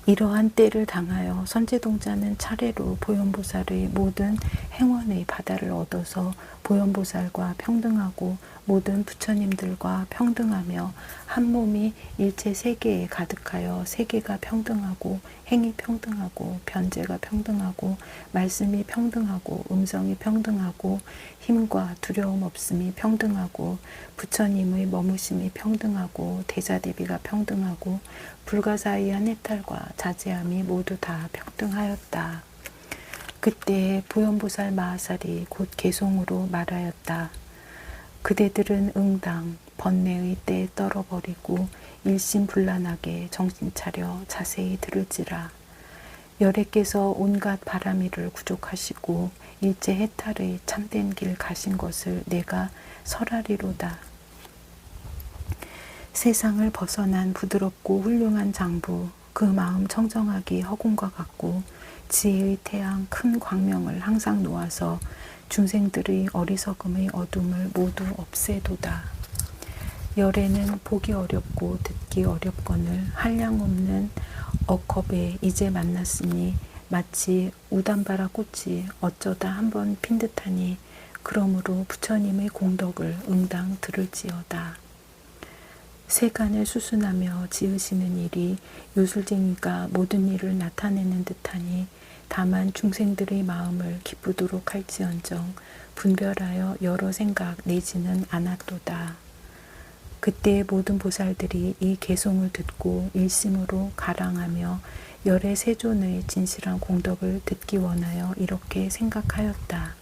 이러한 때를 당하여 선제동자는 차례로 보현보살의 모든 행원의 바다를 얻어서 보현보살과 평등하고 모든 부처님들과 평등하며 한 몸이 일체 세계에 가득하여 세계가 평등하고 행이 평등하고 변제가 평등하고 말씀이 평등하고 음성이 평등하고 힘과 두려움 없음이 평등하고 부처님의 머무심이 평등하고 대자대비가 평등하고 불가사의한 해탈과 자제함이 모두 다 평등하였다. 그때 보현보살 마하살이 곧 개송으로 말하였다. 그대들은 응당 번뇌의 때에 떨어버리고 일심불란하게 정신 차려 자세히 들을지라. 열애께서 온갖 바람이를 구족하시고 일제 해탈의 참된 길 가신 것을 내가 설하리로다. 세상을 벗어난 부드럽고 훌륭한 장부, 그 마음 청정하기 허공과 같고 지혜의 태양 큰 광명을 항상 놓아서 중생들의 어리석음의 어둠을 모두 없애도다. 열애는 보기 어렵고 듣기 어렵거늘 한량없는 억겁에 이제 만났으니 마치 우담바라 꽃이 어쩌다 한번 핀 듯하니 그러므로 부처님의 공덕을 응당 들을지어다. 세간을 수순하며 지으시는 일이 요술쟁이가 모든 일을 나타내는 듯하니 다만 중생들의 마음을 기쁘도록 할지언정 분별하여 여러 생각 내지는 않았도다. 그때 모든 보살들이 이 개송을 듣고 일심으로 가랑하며 열의 세존의 진실한 공덕을 듣기 원하여 이렇게 생각하였다.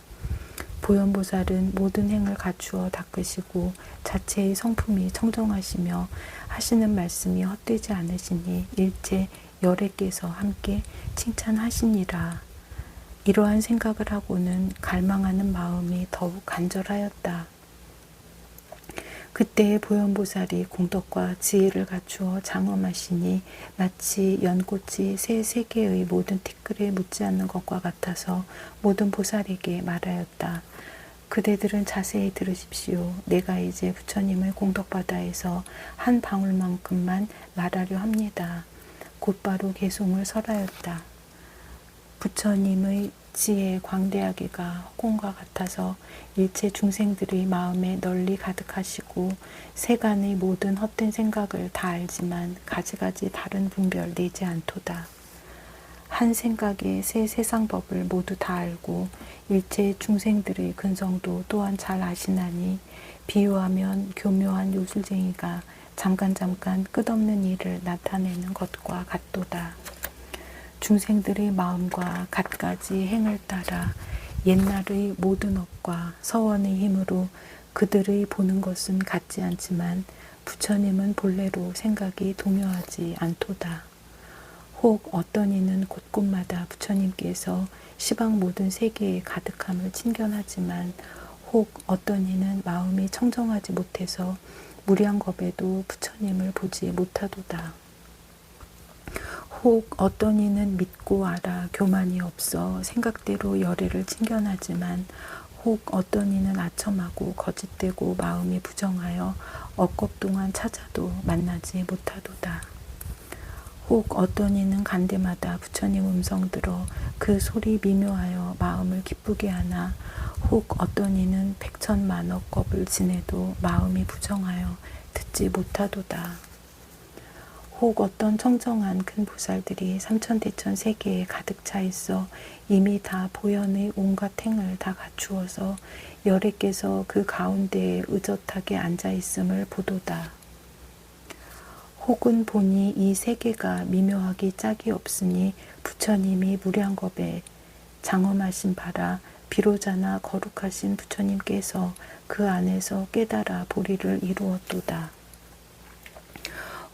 보현보살은 모든 행을 갖추어 닦으시고 자체의 성품이 청정하시며 하시는 말씀이 헛되지 않으시니 일체 열애께서 함께 칭찬하시니라. 이러한 생각을 하고는 갈망하는 마음이 더욱 간절하였다. 그때 보현보살이 공덕과 지혜를 갖추어 장엄하시니 마치 연꽃이 새 세계의 모든 티끌에 묻지 않는 것과 같아서 모든 보살에게 말하였다. 그대들은 자세히 들으십시오. 내가 이제 부처님의 공덕바다에서 한 방울만큼만 말하려 합니다. 곧바로 개송을 설하였다. 부처님의 지혜 광대하기가 허공과 같아서 일체 중생들의 마음에 널리 가득하시고 세간의 모든 헛된 생각을 다 알지만 가지가지 다른 분별 내지 않도다. 한 생각에 새 세상법을 모두 다 알고 일체 중생들의 근성도 또한 잘 아시나니 비유하면 교묘한 요술쟁이가 잠깐 끝없는 일을 나타내는 것과 같도다. 중생들의 마음과 갖가지 행을 따라 옛날의 모든 업과 서원의 힘으로 그들의 보는 것은 같지 않지만 부처님은 본래로 생각이 동요하지 않도다. 혹 어떤 이는 곳곳마다 부처님께서 시방 모든 세계에 가득함을 친견하지만 혹 어떤 이는 마음이 청정하지 못해서 무량겁에도 부처님을 보지 못하도다. 혹 어떤 이는 믿고 알아 교만이 없어 생각대로 열애를 친견하지만 혹 어떤 이는 아첨하고 거짓되고 마음이 부정하여 억겁 동안 찾아도 만나지 못하도다. 혹 어떤 이는 간데마다 부처님 음성 들어 그 소리 미묘하여 마음을 기쁘게 하나 혹 어떤 이는 백천만억 겁을 지내도 마음이 부정하여 듣지 못하도다. 혹 어떤 청정한 큰 보살들이 삼천대천 세계에 가득 차 있어 이미 다 보현의 온갖 행을 다 갖추어서 열애께서 그 가운데에 의젓하게 앉아 있음을 보도다. 혹은 보니 이 세계가 미묘하기 짝이 없으니 부처님이 무량겁에 장엄하신 바라 비로자나 거룩하신 부처님께서 그 안에서 깨달아 보리를 이루었도다.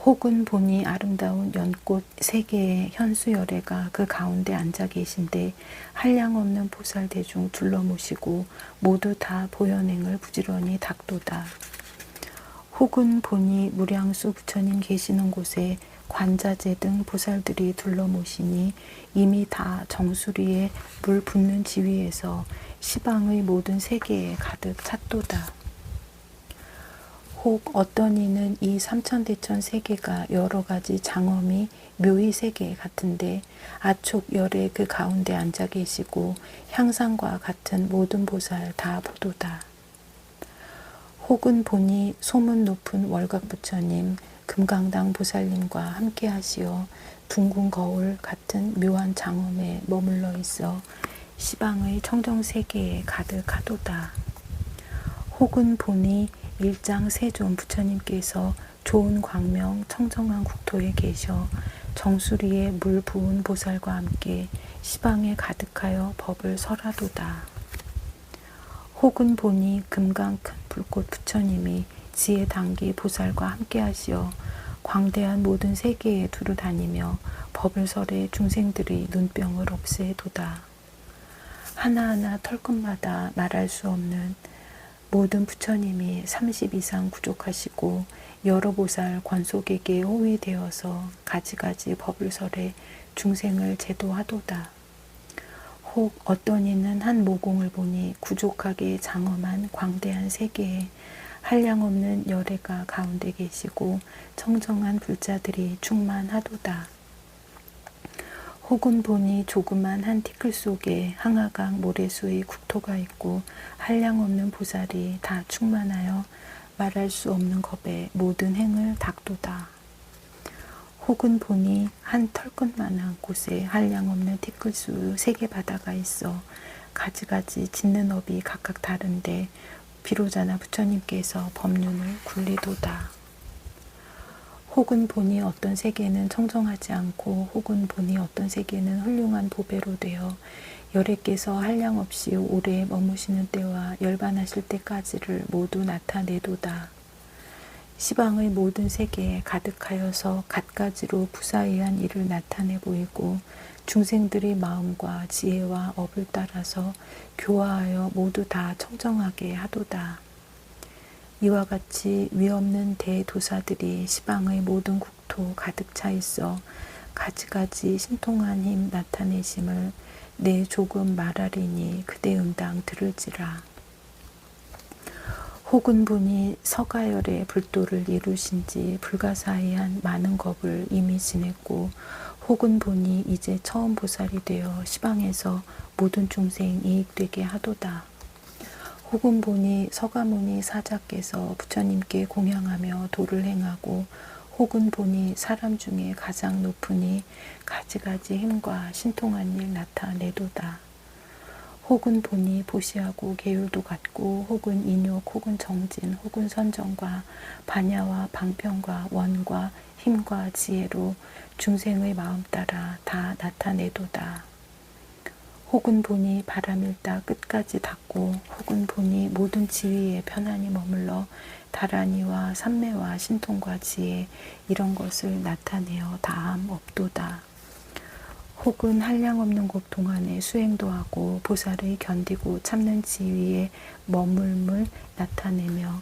혹은 보니 아름다운 연꽃 세계의 현수열애가 그 가운데 앉아 계신데 한량없는 보살 대중 둘러모시고 모두 다 보현행을 부지런히 닦도다. 혹은 보니 무량수 부처님 계시는 곳에 관자재 등 보살들이 둘러모시니 이미 다 정수리에 물 붓는 지위에서 시방의 모든 세계에 가득 찼도다. 혹 어떤 이는 이 삼천대천 세계가 여러 가지 장엄이 묘의 세계 같은데 아촉 열의 그 가운데 앉아 계시고 향상과 같은 모든 보살 다 보도다. 혹은 보니 소문 높은 월각부처님 금강당 보살님과 함께 하시어 둥근 거울 같은 묘한 장엄에 머물러 있어 시방의 청정세계에 가득하도다. 혹은 보니 일장 세존 부처님께서 좋은 광명 청정한 국토에 계셔 정수리에 물 부은 보살과 함께 시방에 가득하여 법을 설하도다. 혹은 보니 금강 큰 불꽃 부처님이 지혜 당기 보살과 함께 하시어 광대한 모든 세계에 두루 다니며 법을 설해 중생들의 눈병을 없애도다. 하나하나 털끝마다 말할 수 없는 모든 부처님이 30 이상 구족하시고 여러 보살 권속에게 호위되어서 가지가지 법을 설해 중생을 제도하도다. 혹 어떤 이는 한 모공을 보니 구족하게 장엄한 광대한 세계에 한량없는 열애가 가운데 계시고 청정한 불자들이 충만하도다. 혹은 보니 조그만 한 티끌 속에 항아강 모래수의 국토가 있고 한량없는 보살이 다 충만하여 말할 수 없는 겁에 모든 행을 닦도다. 혹은 보니 한 털끝만한 곳에 한량없는 티끌수 세계 바다가 있어 가지가지 짓는 업이 각각 다른데 비로자나 부처님께서 법륜을 굴리도다. 혹은 보니 어떤 세계는 청정하지 않고 혹은 보니 어떤 세계는 훌륭한 보배로 되어 열애께서 한량없이 오래 머무시는 때와 열반하실 때까지를 모두 나타내도다. 시방의 모든 세계에 가득하여서 갖가지로 부사의한 일을 나타내 보이고 중생들의 마음과 지혜와 업을 따라서 교화하여 모두 다 청정하게 하도다. 이와 같이 위없는 대도사들이 시방의 모든 국토 가득 차 있어 가지가지 신통한 힘 나타내심을 내 조금 말하리니 그대 응당 들을지라. 혹은 보니 서가열의 불도를 이루신 지 불가사의한 많은 겁을 이미 지냈고 혹은 보니 이제 처음 보살이 되어 시방에서 모든 중생 이익되게 하도다. 혹은 보니 서가모니 사자께서 부처님께 공양하며 도를 행하고 혹은 보니 사람 중에 가장 높으니 가지가지 힘과 신통한 일 나타내도다. 혹은 보니 보시하고 계율도 같고 혹은 인욕 혹은 정진 혹은 선정과 반야와 방편과 원과 힘과 지혜로 중생의 마음 따라 다 나타내도다. 혹은 보니 바람일다 끝까지 닿고 혹은 보니 모든 지위에 편안히 머물러 다라니와 삼매와 신통과 지혜 이런 것을 나타내어 다함 없도다. 혹은 한량없는 곳 동안에 수행도 하고 보살의 견디고 참는 지위에 머물물 나타내며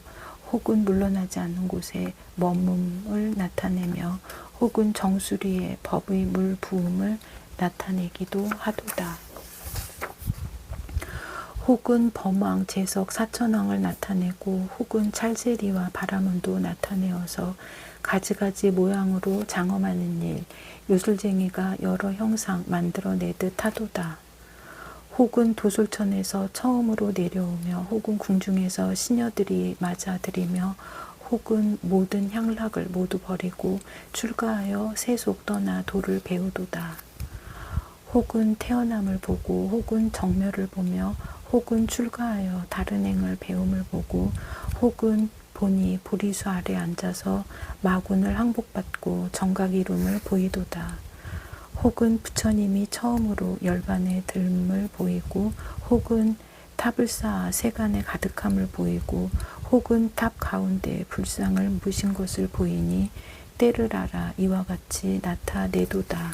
혹은 물러나지 않는 곳에 머물을 나타내며 혹은 정수리에 법의 물 부음을 나타내기도 하도다. 혹은 범왕, 재석, 사천왕을 나타내고 혹은 찰세리와 바라문도 나타내어서 가지가지 모양으로 장엄하는 일, 요술쟁이가 여러 형상 만들어내듯 하도다. 혹은 도솔천에서 처음으로 내려오며 혹은 궁중에서 시녀들이 맞아들이며 혹은 모든 향락을 모두 버리고 출가하여 세속 떠나 도를 배우도다. 혹은 태어남을 보고 혹은 정멸을 보며 혹은 출가하여 다른 행을 배움을 보고 혹은 보니 보리수 아래 앉아서 마군을 항복받고 정각 이룸을 보이도다. 혹은 부처님이 처음으로 열반에 들음을 보이고 혹은 탑을 쌓아 세간에 가득함을 보이고 혹은 탑 가운데 불상을 무신 것을 보이니 때를 알아 이와 같이 나타내도다.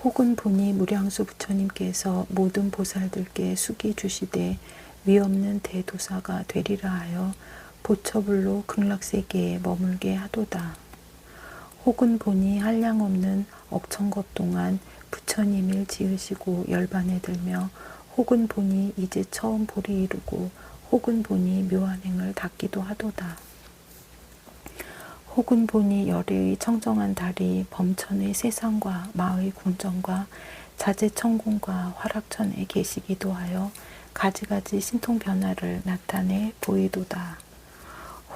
혹은 보니 무량수 부처님께서 모든 보살들께 숙이 주시되 위없는 대도사가 되리라 하여 보처불로 극락세계에 머물게 하도다. 혹은 보니 한량없는 억천겁 동안 부처님을 지으시고 열반에 들며 혹은 보니 이제 처음 보리 이루고 혹은 보니 묘한 행을 닦기도 하도다. 혹은 보니 열애의 청정한 달이 범천의 세상과 마의 궁정과 자재천궁과 화락천에 계시기도 하여 가지가지 신통 변화를 나타내 보이도다.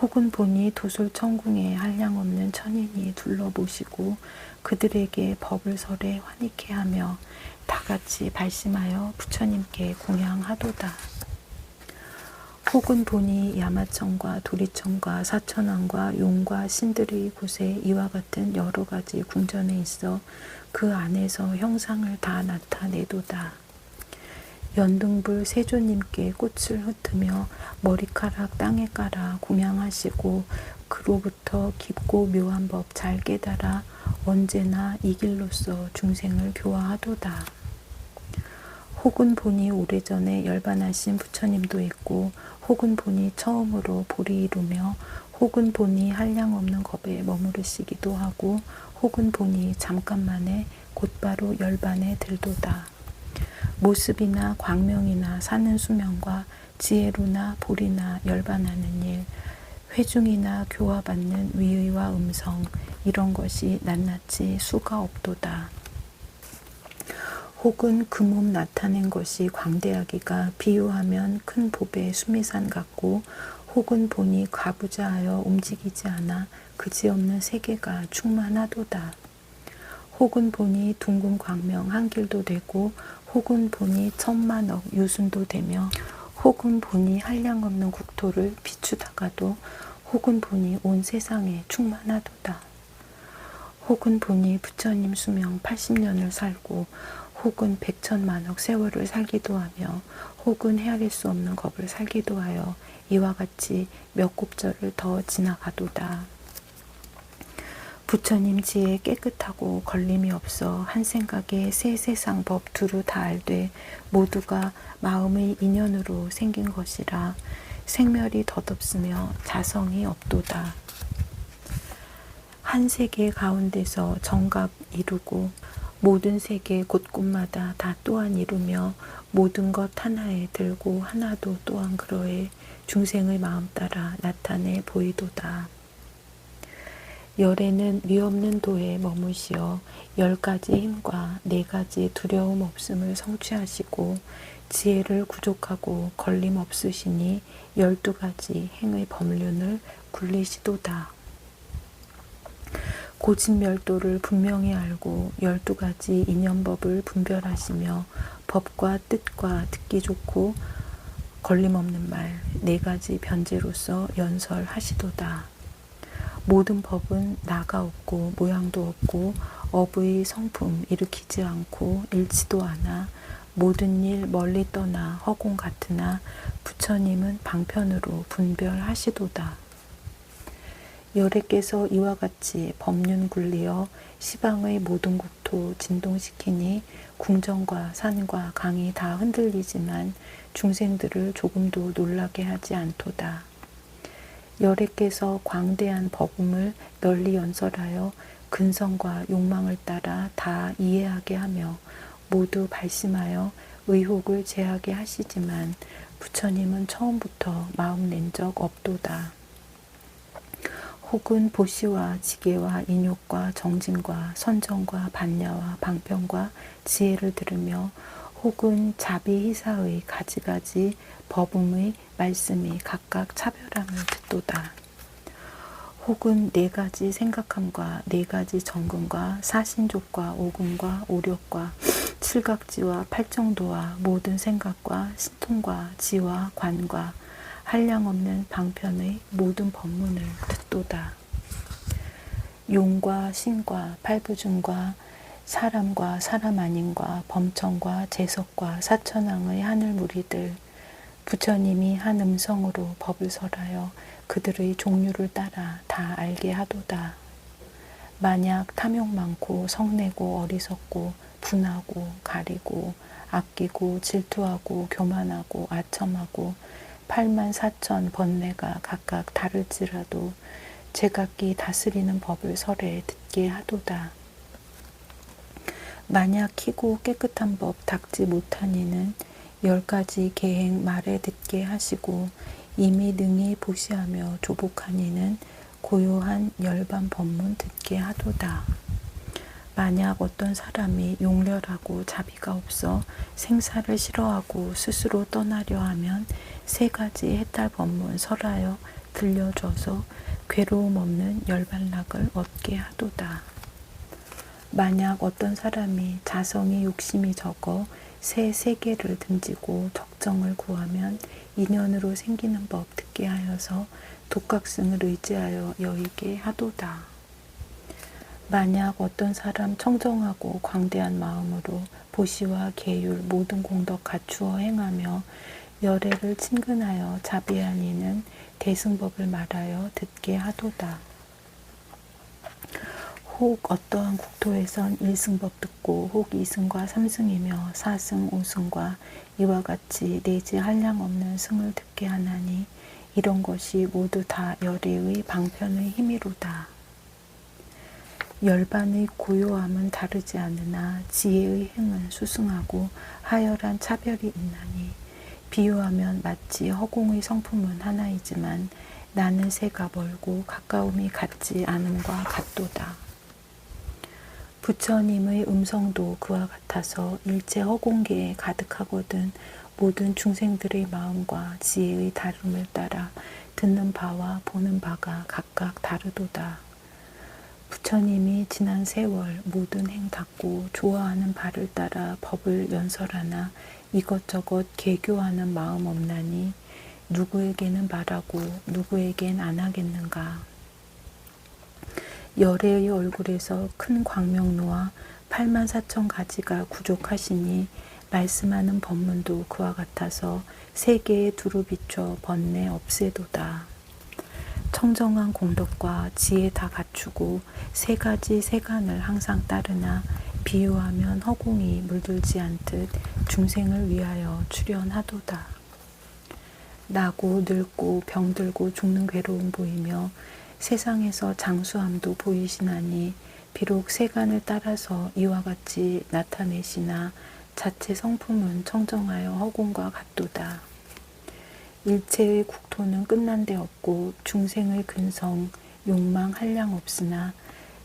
혹은 보니 도솔천궁에 한량없는 천인이 둘러보시고 그들에게 법을 설해 환희케 하며 다같이 발심하여 부처님께 공양하도다. 혹은 보니 야마천과 도리천과 사천왕과 용과 신들의 곳에 이와 같은 여러 가지 궁전에 있어 그 안에서 형상을 다 나타내도다. 연등불 세조님께 꽃을 흩으며 머리카락 땅에 깔아 공양하시고 그로부터 깊고 묘한 법 잘 깨달아 언제나 이 길로서 중생을 교화하도다. 혹은 보니 오래전에 열반하신 부처님도 있고 혹은 보니 처음으로 보리 이루며 혹은 보니 한량없는 겁에 머무르시기도 하고 혹은 보니 잠깐만에 곧바로 열반에 들도다. 모습이나 광명이나 사는 수명과 지혜로나 보리나 열반하는 일, 회중이나 교화받는 위의와 음성 이런 것이 낱낱이 수가 없도다. 혹은 그 몸 나타낸 것이 광대하기가 비유하면 큰 보배 수미산 같고 혹은 보니 가부좌하여 움직이지 않아 그지없는 세계가 충만하도다. 혹은 보니 둥근 광명 한 길도 되고 혹은 보니 천만억 유순도 되며 혹은 보니 한량없는 국토를 비추다가도 혹은 보니 온 세상에 충만하도다. 혹은 보니 부처님 수명 80년을 살고 혹은 백천만억 세월을 살기도 하며 혹은 헤아릴 수 없는 겁을 살기도 하여 이와 같이 몇 곱절을 더 지나가도다. 부처님 지혜 깨끗하고 걸림이 없어 한 생각에 세 세상 법 두루 다 알되 모두가 마음의 인연으로 생긴 것이라 생멸이 덧없으며 자성이 없도다. 한 세계 가운데서 정각 이루고 모든 세계 곳곳마다 다 또한 이루며 모든 것 하나에 들고 하나도 또한 그러해 중생의 마음 따라 나타내 보이도다. 열에는 위없는 도에 머무시어 10가지 힘과 4가지 두려움 없음을 성취하시고 지혜를 구족하고 걸림 없으시니 12가지 행의 법륜을 굴리시도다. 고진멸도를 분명히 알고 12가지 인연법을 분별하시며 법과 뜻과 듣기 좋고 걸림없는 말 4가지 변제로서 연설하시도다. 모든 법은 나가 없고 모양도 없고 업의 성품 일으키지 않고 잃지도 않아 모든 일 멀리 떠나 허공 같으나 부처님은 방편으로 분별하시도다. 열애께서 이와 같이 법륜 굴리어 시방의 모든 국토 진동시키니 궁전과 산과 강이 다 흔들리지만 중생들을 조금도 놀라게 하지 않도다. 열애께서 광대한 법음을 널리 연설하여 근성과 욕망을 따라 다 이해하게 하며 모두 발심하여 의혹을 제하게 하시지만 부처님은 처음부터 마음 낸 적 없도다. 혹은 보시와 지계와 인욕과 정진과 선정과 반야와 방편과 지혜를 들으며 혹은 자비희사의 가지가지 법음의 말씀이 각각 차별함을 듣도다. 혹은 4가지 생각함과 4가지 정근과 사신족과 오금과 오력과 칠각지와 팔정도와 모든 생각과 신통과 지와 관과 한량없는 방편의 모든 법문을 듣도다. 용과 신과 팔부중과 사람과 사람 아닌과 범천과 재석과 사천왕의 하늘 무리들 부처님이 한 음성으로 법을 설하여 그들의 종류를 따라 다 알게 하도다. 만약 탐욕 많고 성내고 어리석고 분하고 가리고 아끼고 질투하고 교만하고 아첨하고 84,000 번뇌가 각각 다를지라도 제각기 다스리는 법을 설해 듣게 하도다. 만약 희고 깨끗한 법 닦지 못하니는 10가지 계행 말에 듣게 하시고 이미 능히 보시하며 조복하니는 고요한 열반 법문 듣게 하도다. 만약 어떤 사람이 용렬하고 자비가 없어 생사를 싫어하고 스스로 떠나려 하면 세 가지 해탈 법문 설하여 들려줘서 괴로움 없는 열반락을 얻게 하도다. 만약 어떤 사람이 자성이 욕심이 적어 새 세계를 등지고 적정을 구하면 인연으로 생기는 법 듣게 하여서 독각승을 의지하여 여의게 하도다. 만약 어떤 사람 청정하고 광대한 마음으로 보시와 계율 모든 공덕 갖추어 행하며 열애를 친근하여 자비한 이는 대승법을 말하여 듣게 하도다. 혹 어떠한 국토에선 1승법 듣고 혹 2승과 3승이며 4승, 5승과 이와 같이 내지 한량 없는 승을 듣게 하나니 이런 것이 모두 다 열애의 방편의 힘이로다. 열반의 고요함은 다르지 않으나 지혜의 행은 수승하고 하열한 차별이 있나니 비유하면 마치 허공의 성품은 하나이지만 나는 새가 멀고 가까움이 같지 않음과 같도다. 부처님의 음성도 그와 같아서 일체 허공계에 가득하거든 모든 중생들의 마음과 지혜의 다름을 따라 듣는 바와 보는 바가 각각 다르도다. 부처님이 지난 세월 모든 행 닦고 좋아하는 바를 따라 법을 연설하나 이것저것 개교하는 마음 없나니 누구에게는 바라고 누구에겐 안 하겠는가. 열애의 얼굴에서 큰 광명로와 84,000가지가 구족하시니 말씀하는 법문도 그와 같아서 세계에 두루 비춰 번뇌 없애도다. 청정한 공덕과 지혜 다 갖추고 세 가지 세간을 항상 따르나 비유하면 허공이 물들지 않듯 중생을 위하여 출연하도다. 나고 늙고 병들고 죽는 괴로움 보이며 세상에서 장수함도 보이시나니 비록 세간을 따라서 이와 같이 나타내시나 자체 성품은 청정하여 허공과 같도다. 일체의 국토는 끝난 데 없고 중생의 근성, 욕망 한량 없으나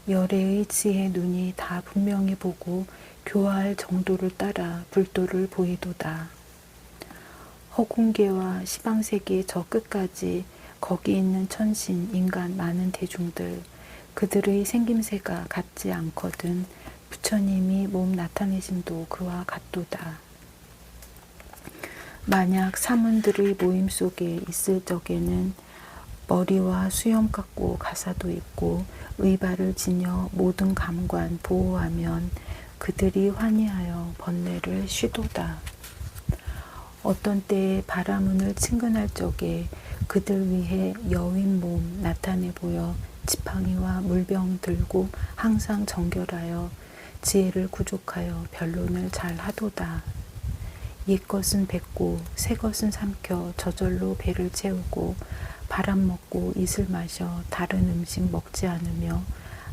열애의 지혜 눈이 다 분명히 보고 교화할 정도를 따라 불도를 보이도다. 허공계와 시방세계 저 끝까지 거기 있는 천신, 인간 많은 대중들 그들의 생김새가 같지 않거든 부처님이 몸 나타내심도 그와 같도다. 만약 사문들의 모임 속에 있을 적에는 머리와 수염 깎고 가사도 있고 의발을 지녀 모든 감관 보호하면 그들이 환희하여 번뇌를 쉬도다. 어떤 때에 바라문을 친근할 적에 그들 위해 여윈 몸 나타내 보여 지팡이와 물병 들고 항상 정결하여 지혜를 구족하여 변론을 잘 하도다. 옛것은 뱉고 새것은 삼켜 저절로 배를 채우고 바람 먹고 이슬 마셔 다른 음식 먹지 않으며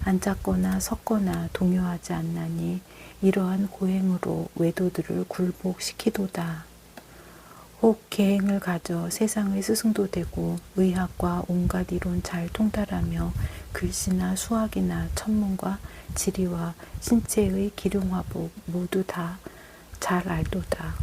앉았거나 섰거나 동요하지 않나니 이러한 고행으로 외도들을 굴복시키도다. 혹 계행을 가져 세상의 스승도 되고 의학과 온갖 이론 잘 통달하며 글씨나 수학이나 천문과 지리와 신체의 기륭화복 모두 다 잘 알도다.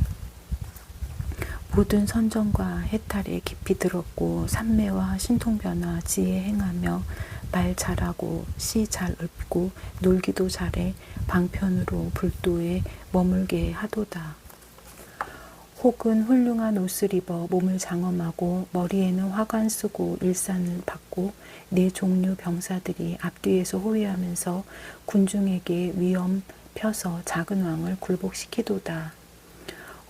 모든 선정과 해탈에 깊이 들었고 삼매와 신통변화 지혜 행하며 말 잘하고 시 잘 읊고 놀기도 잘해 방편으로 불도에 머물게 하도다. 혹은 훌륭한 옷을 입어 몸을 장엄하고 머리에는 화관 쓰고 일산을 받고 네 종류 병사들이 앞뒤에서 호위하면서 군중에게 위엄 펴서 작은 왕을 굴복시키도다.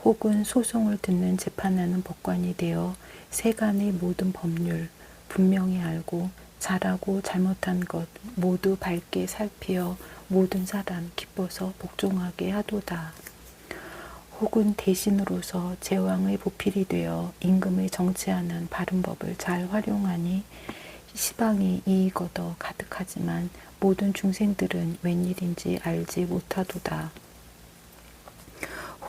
혹은 소송을 듣는 재판하는 법관이 되어 세간의 모든 법률 분명히 알고 잘하고 잘못한 것 모두 밝게 살피어 모든 사람 기뻐서 복종하게 하도다. 혹은 대신으로서 제왕의 보필이 되어 임금의 정치하는 바른 법을 잘 활용하니 시방이 이익 얻어 가득하지만 모든 중생들은 웬일인지 알지 못하도다.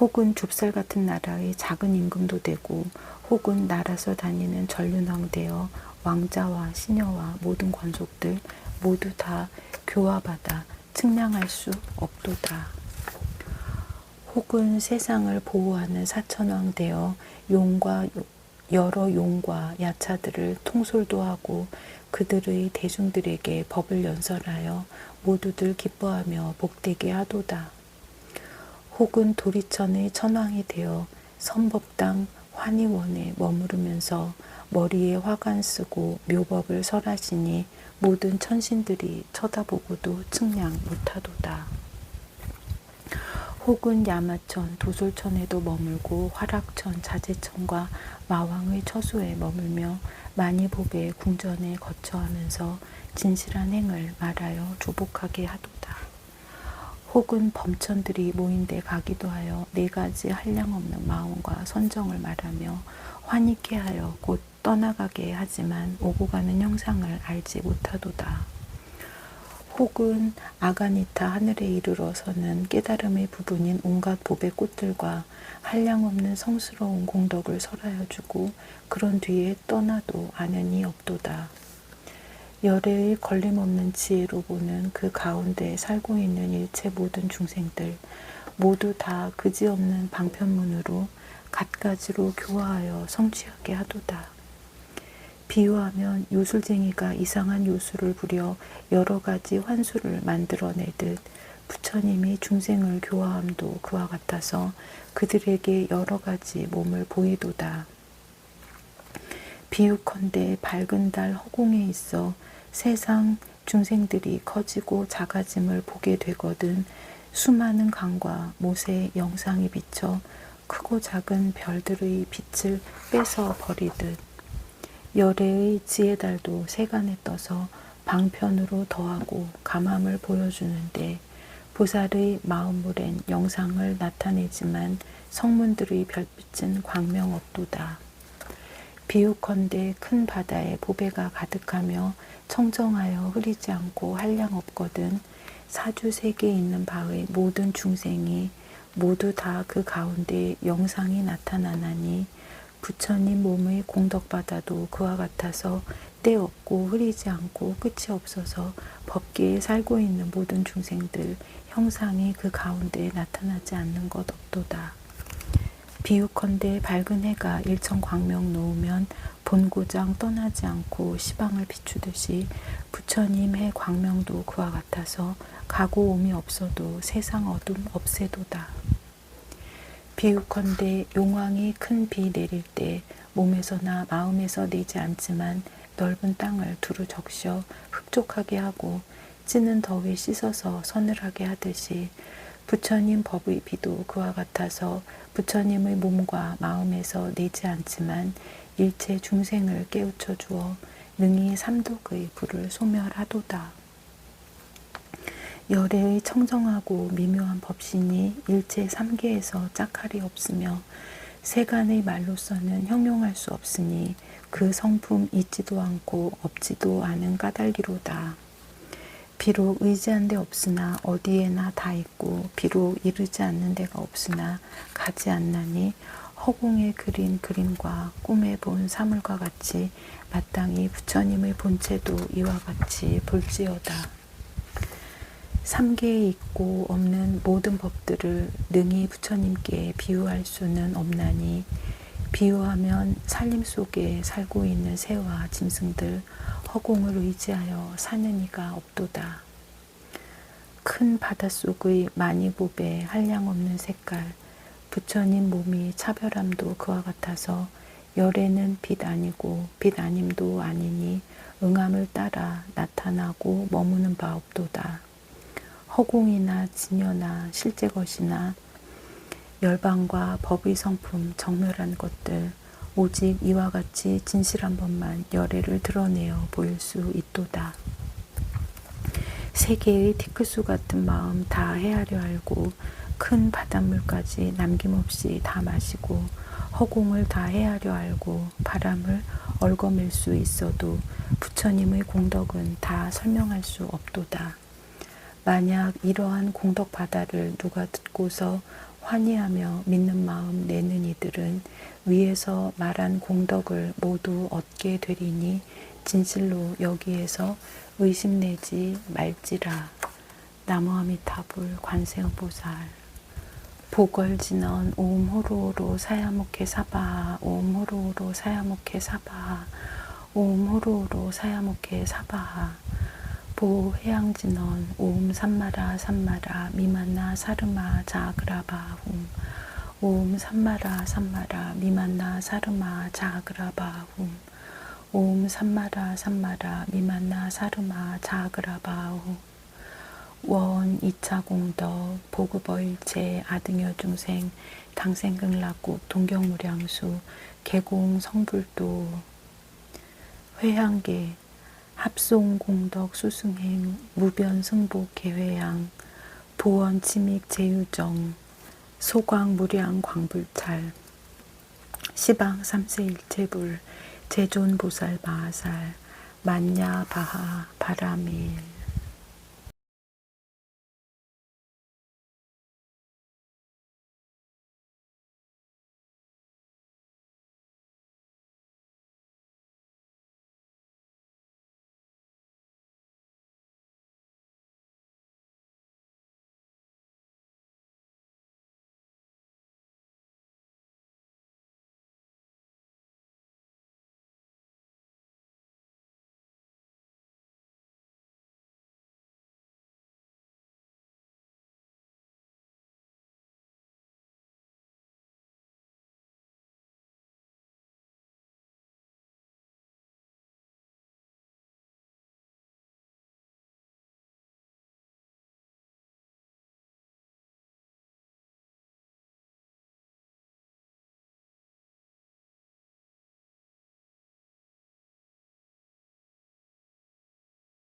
혹은 좁쌀 같은 나라의 작은 임금도 되고 혹은 나라서 다니는 전륜왕 되어 왕자와 시녀와 모든 관속들 모두 다 교화받아 측량할 수 없도다. 혹은 세상을 보호하는 사천왕 되어 여러 용과 야차들을 통솔도 하고 그들의 대중들에게 법을 연설하여 모두들 기뻐하며 복되게 하도다. 혹은 도리천의 천왕이 되어 선법당 환희원에 머무르면서 머리에 화관 쓰고 묘법을 설하시니 모든 천신들이 쳐다보고도 측량 못하도다. 혹은 야마천, 도솔천에도 머물고 화락천, 자제천과 마왕의 처소에 머물며 만이복의 궁전에 거처하면서 진실한 행을 말하여 조복하게 하도다. 혹은 범천들이 모인 데 가기도 하여 4가지 한량없는 마음과 선정을 말하며 환희케 하여 곧 떠나가게 하지만 오고 가는 형상을 알지 못하도다. 혹은 아가니타 하늘에 이르러서는 깨달음의 부분인 온갖 법의 꽃들과 한량없는 성스러운 공덕을 설하여 주고 그런 뒤에 떠나도 아는이 없도다. 열애의 걸림없는 지혜로 보는 그 가운데 살고 있는 일체 모든 중생들 모두 다 그지없는 방편문으로 갖가지로 교화하여 성취하게 하도다. 비유하면 요술쟁이가 이상한 요술을 부려 여러 가지 환수를 만들어내듯 부처님이 중생을 교화함도 그와 같아서 그들에게 여러 가지 몸을 보이도다. 비유컨대 밝은 달 허공에 있어 세상 중생들이 커지고 작아짐을 보게 되거든 수많은 강과 못의 영상이 비쳐 크고 작은 별들의 빛을 뺏어 버리듯 열애의 지혜달도 세간에 떠서 방편으로 더하고 감함을 보여주는데 보살의 마음물엔 영상을 나타내지만 성문들의 별빛은 광명 없도다. 비유컨대 큰 바다에 보배가 가득하며 청정하여 흐리지 않고 한량 없거든 사주 세계에 있는 바의 모든 중생이 모두 다 그 가운데 영상이 나타나나니 부처님 몸의 공덕바다도 그와 같아서 때 없고 흐리지 않고 끝이 없어서 법계에 살고 있는 모든 중생들 형상이 그 가운데 나타나지 않는 것 없도다. 비유컨대 밝은 해가 일천광명 놓으면 본고장 떠나지 않고 시방을 비추듯이 부처님 해 광명도 그와 같아서 가고 옴이 없어도 세상 어둠 없애도다. 비유컨대 용왕이 큰 비 내릴 때 몸에서나 마음에서 내지 않지만 넓은 땅을 두루 적셔 흡족하게 하고 찌는 더위 씻어서 서늘하게 하듯이 부처님 법의 비도 그와 같아서 부처님의 몸과 마음에서 내지 않지만 일체 중생을 깨우쳐 주어 능히 삼독의 불을 소멸하도다. 열애의 청정하고 미묘한 법신이 일체 삼계에서 짝할이 없으며 세간의 말로서는 형용할 수 없으니 그 성품 있지도 않고 없지도 않은 까닭이로다. 비록 의지한 데 없으나 어디에나 다 있고 비록 이르지 않는 데가 없으나 가지 않나니 허공에 그린 그림과 꿈에 본 사물과 같이 마땅히 부처님의 본체도 이와 같이 볼지어다. 삼계에 있고 없는 모든 법들을 능히 부처님께 비유할 수는 없나니 비유하면 산림 속에 살고 있는 새와 짐승들 허공을 의지하여 사는 이가 없도다. 큰 바닷속의 만이보배 한량없는 색깔 부처님 몸이 차별함도 그와 같아서 열애는 빛 아니고 빛 아님도 아니니 응함을 따라 나타나고 머무는 바 없도다. 허공이나 진여나 실제 것이나 열방과 법의 성품 정멸한 것들 오직 이와 같이 진실한 법만 열애를 드러내어 보일 수 있도다. 세계의 티끌수 같은 마음 다 헤아려 알고 큰 바닷물까지 남김없이 다 마시고 허공을 다 헤아려 알고 바람을 얽어맬 수 있어도 부처님의 공덕은 다 설명할 수 없도다. 만약 이러한 공덕 바다를 누가 듣고서 환희하며 믿는 마음 내는 이들은 위에서 말한 공덕을 모두 얻게 되리니 진실로 여기에서 의심내지 말지라. 나무아미타불 관세음보살 보걸진언 오음호로호로 사야목해 사바 오음호로호로 사야목해 사바 오음호로호로 사야목해 사바 보해양진언 오음 삼마라 삼마라 미만나 사르마 자그라바훔 오음 삼마라 삼마라 미만나 사르마 자그라바훔 오음 삼마라 삼마라 미만나 사르마 자그라바훔 원 2차 공덕 보급어일체 아등여 중생 당생극락국 동경무량수 개공 성불도 회향계 합송 공덕 수승행 무변승복 개회양 보원 침익 제유정 소광 무량 광불찰 시방 삼세일체불 제존 보살 마하살 만야 바하 바라밀